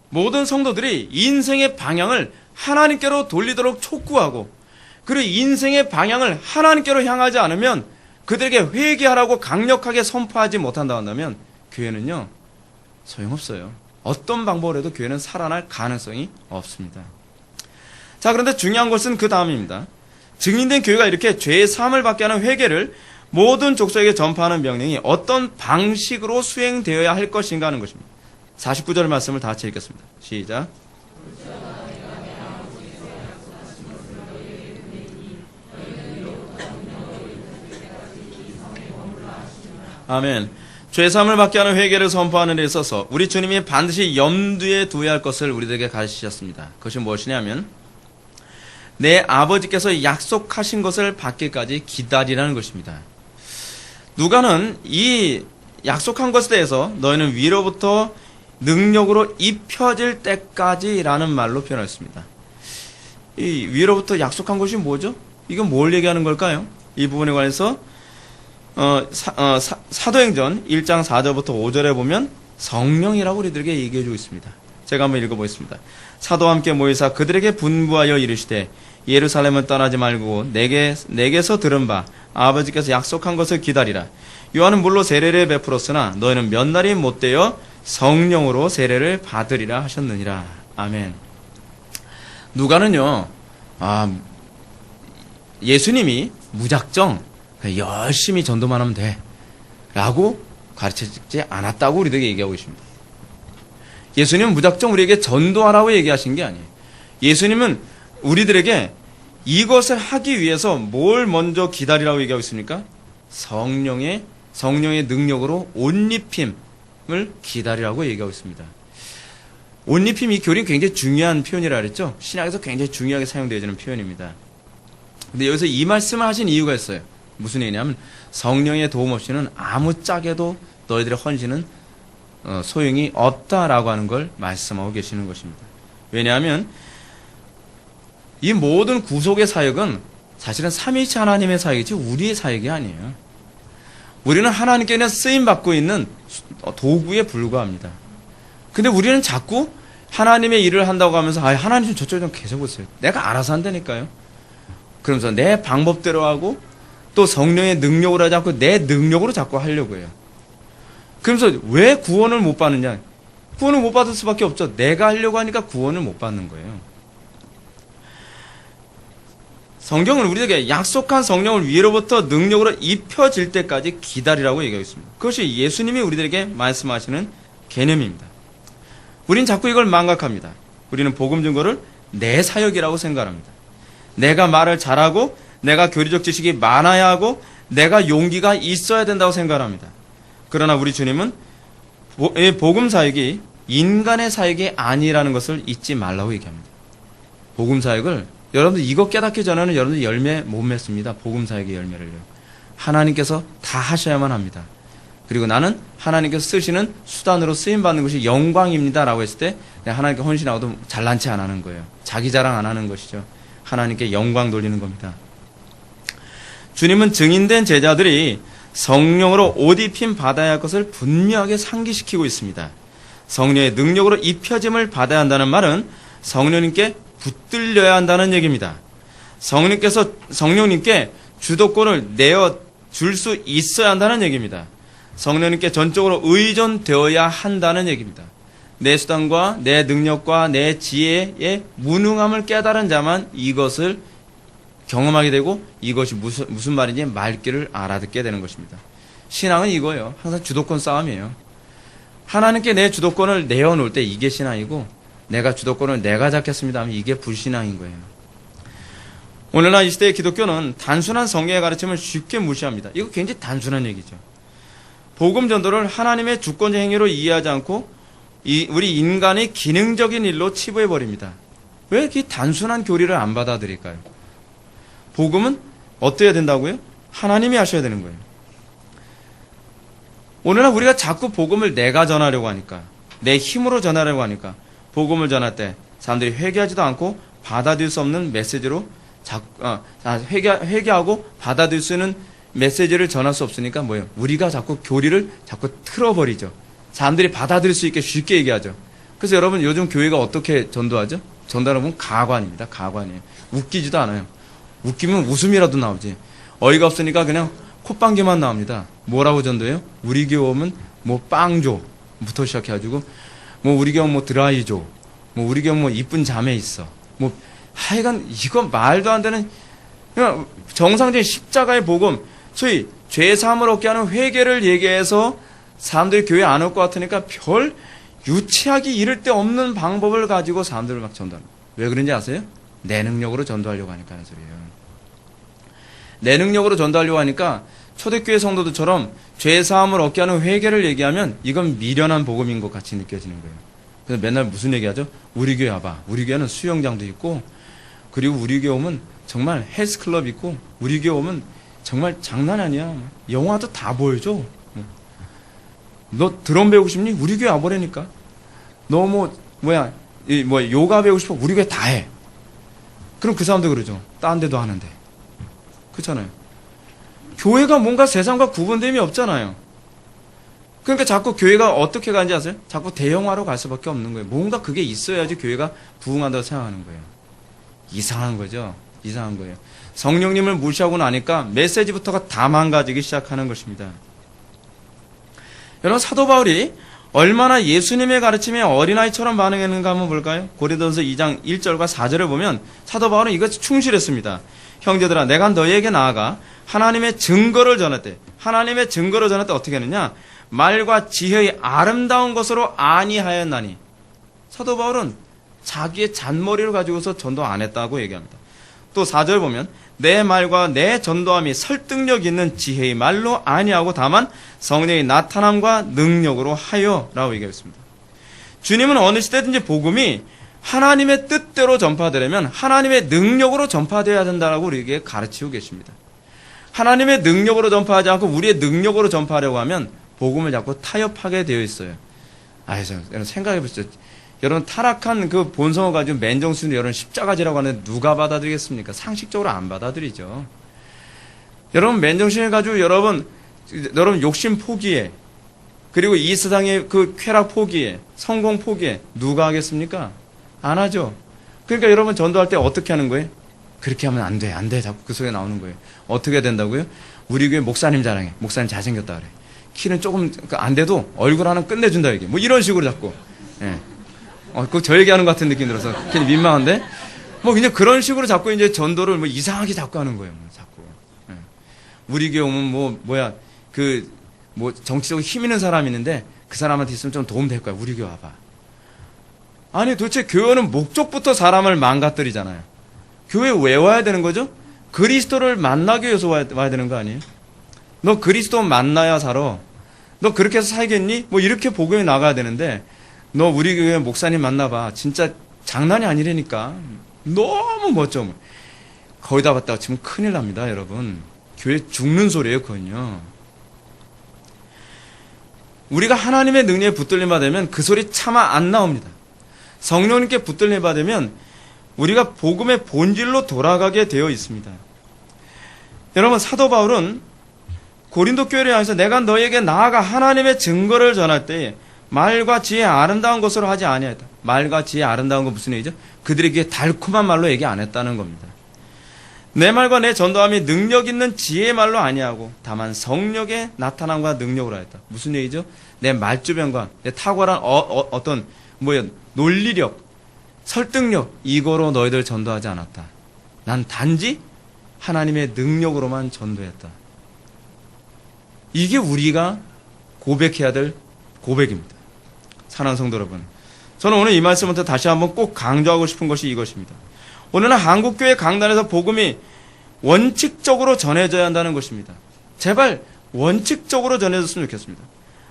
모든 성도들이 인생의 방향을 하나님께로 돌리도록 촉구하고, 그리고 인생의 방향을 하나님께로 향하지 않으면, 그들에게 회개하라고 강력하게 선포하지 못한다고 한다면 교회는요 소용없어요. 어떤 방법으로 해도 교회는 살아날 가능성이 없습니다. 자, 그런데 중요한 것은 그 다음입니다. 증인된 교회가 이렇게 죄의 사함을 받게 하는 회개를 모든 족속에게 전파하는 명령이 어떤 방식으로 수행되어야 할 것인가 하는 것입니다. 49절 말씀을 다 같이 읽겠습니다. 시작. 아멘. 죄사함을 받게 하는 회개를 선포하는 데 있어서 우리 주님이 반드시 염두에 두어야 할 것을 우리들에게 가르치셨습니다. 그것이 무엇이냐면 내 아버지께서 약속하신 것을 받기까지 기다리라는 것입니다. 누가는 이 약속한 것에 대해서 너희는 위로부터 능력으로 입혀질 때까지라는 말로 표현했습니다. 이 위로부터 약속한 것이 뭐죠? 이건 뭘 얘기하는 걸까요? 이 부분에 관해서 사도행전 1장 4절부터 5절에 보면 성령이라고 우리들에게 얘기해주고 있습니다. 제가 한번 읽어보겠습니다. 사도와 함께 모이사 그들에게 분부하여 이르시되 예루살렘을 떠나지 말고 내게서 들은 바 아버지께서 약속한 것을 기다리라. 요한은 물로 세례를 베풀었으나 너희는 몇 날이 못되어 성령으로 세례를 받으리라 하셨느니라. 아멘. 누가는요, 예수님이 무작정 열심히 전도만 하면 돼 라고 가르치지 않았다고 우리들에게 얘기하고 있습니다. 예수님은 무작정 우리에게 전도하라고 얘기하신 게 아니에요. 예수님은 우리들에게 이것을 하기 위해서 뭘 먼저 기다리라고 얘기하고 있습니까? 성령의 능력으로 옷 입힘을 기다리라고 얘기하고 있습니다. 옷 입힘, 이 교리는 굉장히 중요한 표현이라 그랬죠? 신약에서 굉장히 중요하게 사용되어지는 표현입니다. 근데 여기서 이 말씀을 하신 이유가 있어요. 무슨 얘기냐면 성령의 도움 없이는 아무짝에도 너희들의 헌신은 소용이 없다라고 하는 걸 말씀하고 계시는 것입니다. 왜냐하면 이 모든 구속의 사역은 사실은 삼위일체 하나님의 사역이지 우리의 사역이 아니에요. 우리는 하나님께 그냥 쓰임받고 있는 도구에 불과합니다. 근데 우리는 자꾸 하나님의 일을 한다고 하면서 하나님 좀 저쪽 좀 계셔보세요. 내가 알아서 한다니까요. 그러면서 내 방법대로 하고 또 성령의 능력으로 하지 않고 내 능력으로 자꾸 하려고 해요. 그러면서 왜 구원을 못 받느냐? 구원을 못 받을 수밖에 없죠. 내가 하려고 하니까 구원을 못 받는 거예요. 성경은 우리에게 약속한 성령을 위로부터 능력으로 입혀질 때까지 기다리라고 얘기하고 있습니다. 그것이 예수님이 우리들에게 말씀하시는 개념입니다. 우린 자꾸 이걸 망각합니다. 우리는 복음 증거를 내 사역이라고 생각합니다. 내가 말을 잘하고 내가 교리적 지식이 많아야 하고 내가 용기가 있어야 된다고 생각합니다. 그러나 우리 주님은 복음 사역이 인간의 사역이 아니라는 것을 잊지 말라고 얘기합니다. 복음 사역을 여러분들 이거 깨닫기 전에는 여러분들 열매 못 맺습니다. 복음 사역의 열매를요. 하나님께서 다 하셔야만 합니다. 그리고 나는 하나님께서 쓰시는 수단으로 쓰임받는 것이 영광입니다라고 했을 때 하나님께 헌신하고도 잘난 체 안 하는 거예요. 자기 자랑 안 하는 것이죠. 하나님께 영광 돌리는 겁니다. 주님은 증인된 제자들이 성령으로 옷 입힘 받아야 할 것을 분명하게 상기시키고 있습니다. 성령의 능력으로 입혀짐을 받아야 한다는 말은 성령님께 붙들려야 한다는 얘기입니다. 성령님께 주도권을 내어 줄 수 있어야 한다는 얘기입니다. 성령님께 전적으로 의존되어야 한다는 얘기입니다. 내 수단과 내 능력과 내 지혜의 무능함을 깨달은 자만 이것을 경험하게 되고 이것이 무슨 말인지 말귀를 알아듣게 되는 것입니다. 신앙은 이거예요. 항상 주도권 싸움이에요. 하나님께 내 주도권을 내어놓을 때 이게 신앙이고 내가 주도권을 내가 잡겠습니다 하면 이게 불신앙인 거예요. 오늘날 이 시대의 기독교는 단순한 성경의 가르침을 쉽게 무시합니다. 이거 굉장히 단순한 얘기죠. 복음 전도를 하나님의 주권적 행위로 이해하지 않고 우리 인간의 기능적인 일로 치부해버립니다. 왜 이렇게 단순한 교리를 안 받아들일까요? 복음은 어때야 된다고요? 하나님이 하셔야 되는 거예요. 오늘날 우리가 자꾸 복음을 내가 전하려고 하니까, 내 힘으로 전하려고 하니까, 복음을 전할 때 사람들이 회개하지도 않고 받아들일 수 없는 메시지로 회개하고 받아들일 수 있는 메시지를 전할 수 없으니까 뭐예요? 우리가 자꾸 교리를 자꾸 틀어버리죠. 사람들이 받아들일 수 있게 쉽게 얘기하죠. 그래서 여러분 요즘 교회가 어떻게 전도하죠? 전도하면 가관입니다. 가관이에요. 웃기지도 않아요. 웃기면 웃음이라도 나오지. 어이가 없으니까 그냥 콧방귀만 나옵니다. 뭐라고 전도해요? 우리 교회 오면 뭐 빵줘부터 시작해가지고 뭐 우리 교회 뭐 드라이 줘. 뭐 우리 교회 뭐 이쁜 자매 있어. 뭐 하여간 이건 말도 안 되는 그냥 정상적인 십자가의 복음, 소위 죄 사함을 얻게 하는 회개를 얘기해서 사람들이 교회 안 올 것 같으니까 별 유치하기 이를 데 없는 방법을 가지고 사람들을 막 전도합니다. 왜 그런지 아세요? 내 능력으로 전도하려고 하니까 하는 소리예요. 내 능력으로 전도하려고 하니까 초대교회 성도들처럼 죄 사함을 얻게 하는 회개를 얘기하면 이건 미련한 복음인 것 같이 느껴지는 거예요. 그래서 맨날 무슨 얘기하죠? 우리 교회 와봐. 우리 교회는 수영장도 있고 그리고 우리 교회 오면 정말 헬스클럽 있고 우리 교회 오면 정말 장난 아니야. 영화도 다 보여줘. 너 드럼 배우고 싶니? 우리 교회 와보라니까. 너 요가 배우고 싶어? 우리 교회 다 해. 그럼 그 사람도 그러죠. 딴 데도 하는데. 그렇잖아요. 교회가 뭔가 세상과 구분됨이 없잖아요. 그러니까 자꾸 교회가 어떻게 가는지 아세요? 자꾸 대형화로 갈 수밖에 없는 거예요. 뭔가 그게 있어야지 교회가 부흥한다고 생각하는 거예요. 이상한 거죠. 이상한 거예요. 성령님을 무시하고 나니까 메시지부터가 다 망가지기 시작하는 것입니다. 여러분 사도 바울이 얼마나 예수님의 가르침에 어린아이처럼 반응했는가 한번 볼까요? 고린도전서 2장 1절과 4절을 보면 사도 바울은 이것이 충실했습니다. 형제들아 내가 너희에게 나아가 하나님의 증거를 전할 때 어떻게 하느냐? 말과 지혜의 아름다운 것으로 아니하였나니. 사도 바울은 자기의 잔머리를 가지고서 전도 안 했다고 얘기합니다. 또 4절 보면 내 말과 내 전도함이 설득력 있는 지혜의 말로 아니하고 다만 성령의 나타남과 능력으로 하여라고 얘기했습니다. 주님은 어느 시대든지 복음이 하나님의 뜻대로 전파되려면 하나님의 능력으로 전파되어야 된다고 우리에게 가르치고 계십니다. 하나님의 능력으로 전파하지 않고 우리의 능력으로 전파하려고 하면 복음을 자꾸 타협하게 되어 있어요. 여러분 생각해 보시죠. 여러분 타락한 그 본성을 가지고 맨정신으로 여러분 십자가지라고 하는데 누가 받아들이겠습니까? 상식적으로 안 받아들이죠. 여러분 맨정신을 가지고 여러분 욕심 포기해. 그리고 이 세상의 그 쾌락 포기해. 성공 포기해. 누가 하겠습니까? 안 하죠. 그러니까 여러분 전도할 때 어떻게 하는 거예요? 그렇게 하면 안 돼. 자꾸 그 속에 나오는 거예요. 어떻게 해야 된다고요? 우리 교회 목사님 자랑해. 목사님 잘생겼다 그래. 키는 조금 안 돼도 얼굴 하나 끝내준다 이게. 뭐 이런 식으로 자꾸. 예. 그 저 얘기하는 것 같은 느낌 들어서 괜히 민망한데. 뭐 그냥 그런 식으로 자꾸 이제 전도를 뭐 이상하게 자꾸 하는 거예요. 자꾸. 예. 우리 교회 오면 정치적으로 힘 있는 사람이 있는데 그 사람한테 있으면 좀 도움 될 거야. 우리 교회 와봐. 아니 도대체 교회는 목적부터 사람을 망가뜨리잖아요. 교회 왜 와야 되는 거죠? 그리스도를 만나기 위해서 와야 되는 거 아니에요? 너 그리스도 만나야 살아. 너 그렇게 해서 살겠니? 뭐 이렇게 복음이 나가야 되는데 너 우리 교회 목사님 만나봐. 진짜 장난이 아니라니까. 너무 멋져. 거기다 봤다가 지금 큰일 납니다, 여러분. 교회 죽는 소리예요, 그건요. 우리가 하나님의 능력에 붙들림 받으면 그 소리 차마 안 나옵니다. 성령님께 붙들림 받으면 우리가 복음의 본질로 돌아가게 되어 있습니다. 여러분, 사도 바울은 고린도 교회를 향해서 내가 너에게 나아가 하나님의 증거를 전할 때에 말과 지혜 아름다운 것으로 하지 아니하였다. 말과 지혜 아름다운 건 무슨 얘기죠? 그들에게 달콤한 말로 얘기 안 했다는 겁니다. 내 말과 내 전도함이 능력 있는 지혜의 말로 아니하고 다만 성령의 나타남과 능력으로 하였다. 무슨 얘기죠? 내 말주변과 내 탁월한 어떤 논리력, 설득력 이거로 너희들 전도하지 않았다. 난 단지 하나님의 능력으로만 전도했다. 이게 우리가 고백해야 될 고백입니다. 사랑하는 성도 여러분, 저는 오늘 이 말씀부터 다시 한번 꼭 강조하고 싶은 것이 이것입니다. 오늘은 한국교회 강단에서 복음이 원칙적으로 전해져야 한다는 것입니다. 제발 원칙적으로 전해졌으면 좋겠습니다.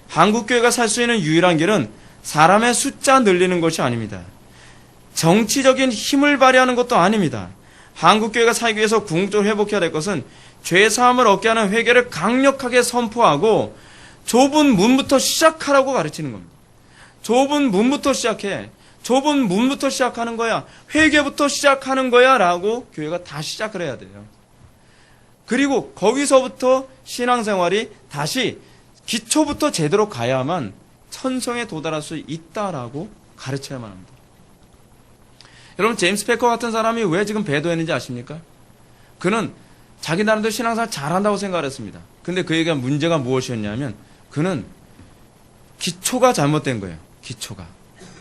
한국교회가 살 수 있는 유일한 길은 사람의 숫자 늘리는 것이 아닙니다. 정치적인 힘을 발휘하는 것도 아닙니다. 한국교회가 살기 위해서 궁극적으로 회복해야 될 것은 죄사함을 얻게 하는 회개를 강력하게 선포하고 좁은 문부터 시작하라고 가르치는 겁니다. 좁은 문부터 시작해. 좁은 문부터 시작하는 거야. 회개부터 시작하는 거야 라고 교회가 다 시작을 해야 돼요. 그리고 거기서부터 신앙생활이 다시 기초부터 제대로 가야만 천성에 도달할 수 있다라고 가르쳐야만 합니다. 여러분, 제임스 패커 같은 사람이 왜 지금 배도했는지 아십니까? 그는 자기 나름대로 신앙생활 잘한다고 생각했습니다. 근데 그에게 문제가 무엇이었냐면 그는 기초가 잘못된 거예요.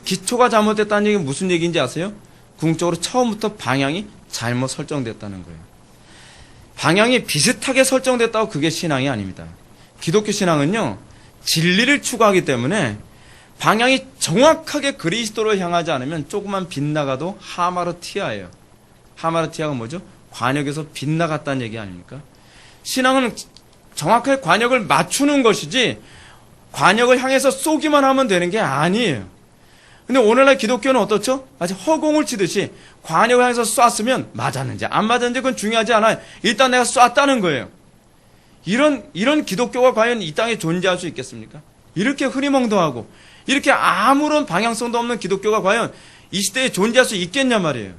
기초가 잘못됐다는 얘기는 무슨 얘기인지 아세요? 궁극적으로 처음부터 방향이 잘못 설정됐다는 거예요. 방향이 비슷하게 설정됐다고 그게 신앙이 아닙니다. 기독교 신앙은요, 진리를 추구하기 때문에 방향이 정확하게 그리스도로 향하지 않으면 조금만 빗나가도 하마르티아예요. 하마르티아가 뭐죠? 관역에서 빗나갔다는 얘기 아닙니까? 신앙은 정확하게 관역을 맞추는 것이지 관역을 향해서 쏘기만 하면 되는 게 아니에요. 근데 오늘날 기독교는 어떻죠? 아주 허공을 치듯이 관역을 향해서 쐈으면 맞았는지 안 맞았는지 그건 중요하지 않아요. 일단 내가 쐈다는 거예요. 이런 기독교가 과연 이 땅에 존재할 수 있겠습니까? 이렇게 흐리멍덩하고 이렇게 아무런 방향성도 없는 기독교가 과연 이 시대에 존재할 수 있겠냐 말이에요.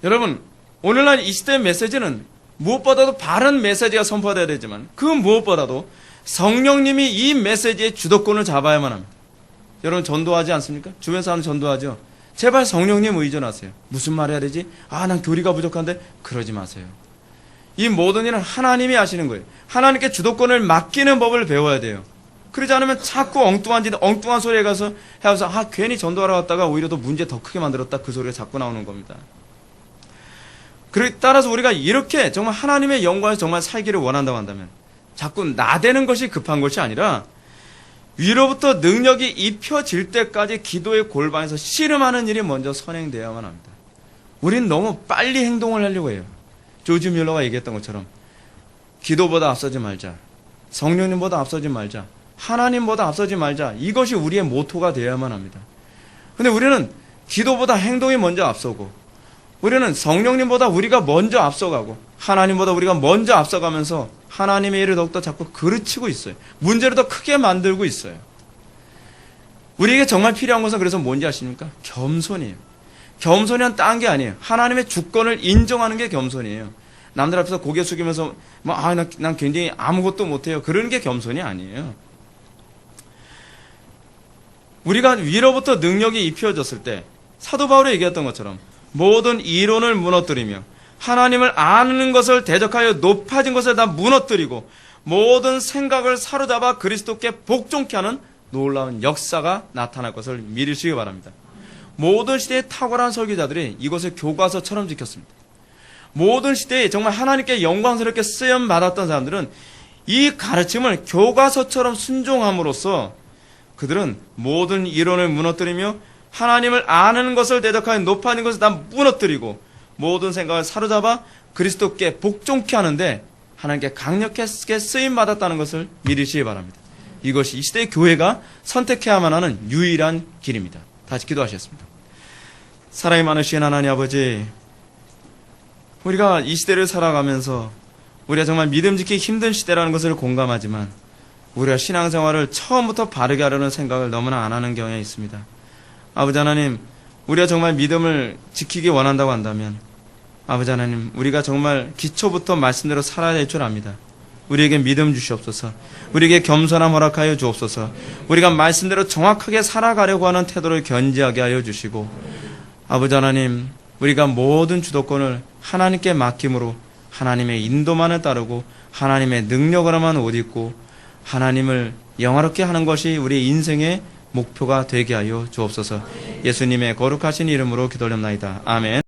여러분, 오늘날 이 시대의 메시지는 무엇보다도 바른 메시지가 선포되어야 되지만 그 무엇보다도 성령님이 이 메시지의 주도권을 잡아야만 합니다. 여러분, 전도하지 않습니까? 주변 사람 전도하죠. 제발 성령님 의존하세요. 무슨 말 해야 되지? 난 교리가 부족한데. 그러지 마세요. 이 모든 일은 하나님이 하시는 거예요. 하나님께 주도권을 맡기는 법을 배워야 돼요. 그러지 않으면 자꾸 엉뚱한 소리에 가서 해서 괜히 전도하러 갔다가 오히려 더 문제 더 크게 만들었다. 그 소리가 자꾸 나오는 겁니다. 따라서 우리가 이렇게 정말 하나님의 영광에서 정말 살기를 원한다고 한다면 자꾸 나대는 것이 급한 것이 아니라 위로부터 능력이 입혀질 때까지 기도의 골방에서 씨름하는 일이 먼저 선행되어야만 합니다. 우린 너무 빨리 행동을 하려고 해요. 조지 뮬러가 얘기했던 것처럼 기도보다 앞서지 말자. 성령님보다 앞서지 말자. 하나님보다 앞서지 말자. 이것이 우리의 모토가 되어야만 합니다. 근데 우리는 기도보다 행동이 먼저 앞서고 우리는 성령님보다 우리가 먼저 앞서가고 하나님보다 우리가 먼저 앞서가면서 하나님의 일을 더욱더 자꾸 그르치고 있어요. 문제를 더 크게 만들고 있어요. 우리에게 정말 필요한 것은 그래서 뭔지 아십니까? 겸손이에요. 겸손이란 딴 게 아니에요. 하나님의 주권을 인정하는 게 겸손이에요. 남들 앞에서 고개 숙이면서 난 굉장히 아무것도 못해요. 그런 게 겸손이 아니에요. 우리가 위로부터 능력이 입혀졌을 때 사도 바울이 얘기했던 것처럼 모든 이론을 무너뜨리며 하나님을 아는 것을 대적하여 높아진 것을 다 무너뜨리고 모든 생각을 사로잡아 그리스도께 복종케 하는 놀라운 역사가 나타날 것을 믿으시기 바랍니다. 모든 시대의 탁월한 설교자들이 이것을 교과서처럼 지켰습니다. 모든 시대에 정말 하나님께 영광스럽게 쓰임 받았던 사람들은 이 가르침을 교과서처럼 순종함으로써 그들은 모든 이론을 무너뜨리며 하나님을 아는 것을 대적하여 높아진 것을 다 무너뜨리고 모든 생각을 사로잡아 그리스도께 복종케 하는데 하나님께 강력하게 쓰임받았다는 것을 믿으시기 바랍니다. 이것이 이 시대의 교회가 선택해야만 하는 유일한 길입니다. 다시 기도하셨습니다. 사랑이 많으신 하나님 아버지, 우리가 이 시대를 살아가면서 우리가 정말 믿음 지키기 힘든 시대라는 것을 공감하지만 우리가 신앙생활을 처음부터 바르게 하려는 생각을 너무나 안 하는 경향이 있습니다. 아버지 하나님, 우리가 정말 믿음을 지키기 원한다고 한다면 아버지 하나님, 우리가 정말 기초부터 말씀대로 살아야 될 줄 압니다. 우리에게 믿음 주시옵소서. 우리에게 겸손함 허락하여 주옵소서. 우리가 말씀대로 정확하게 살아가려고 하는 태도를 견지하게 하여 주시고 아버지 하나님, 우리가 모든 주도권을 하나님께 맡김으로 하나님의 인도만을 따르고 하나님의 능력으로만 옷 입고 하나님을 영화롭게 하는 것이 우리 인생의 목표가 되게 하여 주옵소서. 예수님의 거룩하신 이름으로 기도합나이다. 아멘.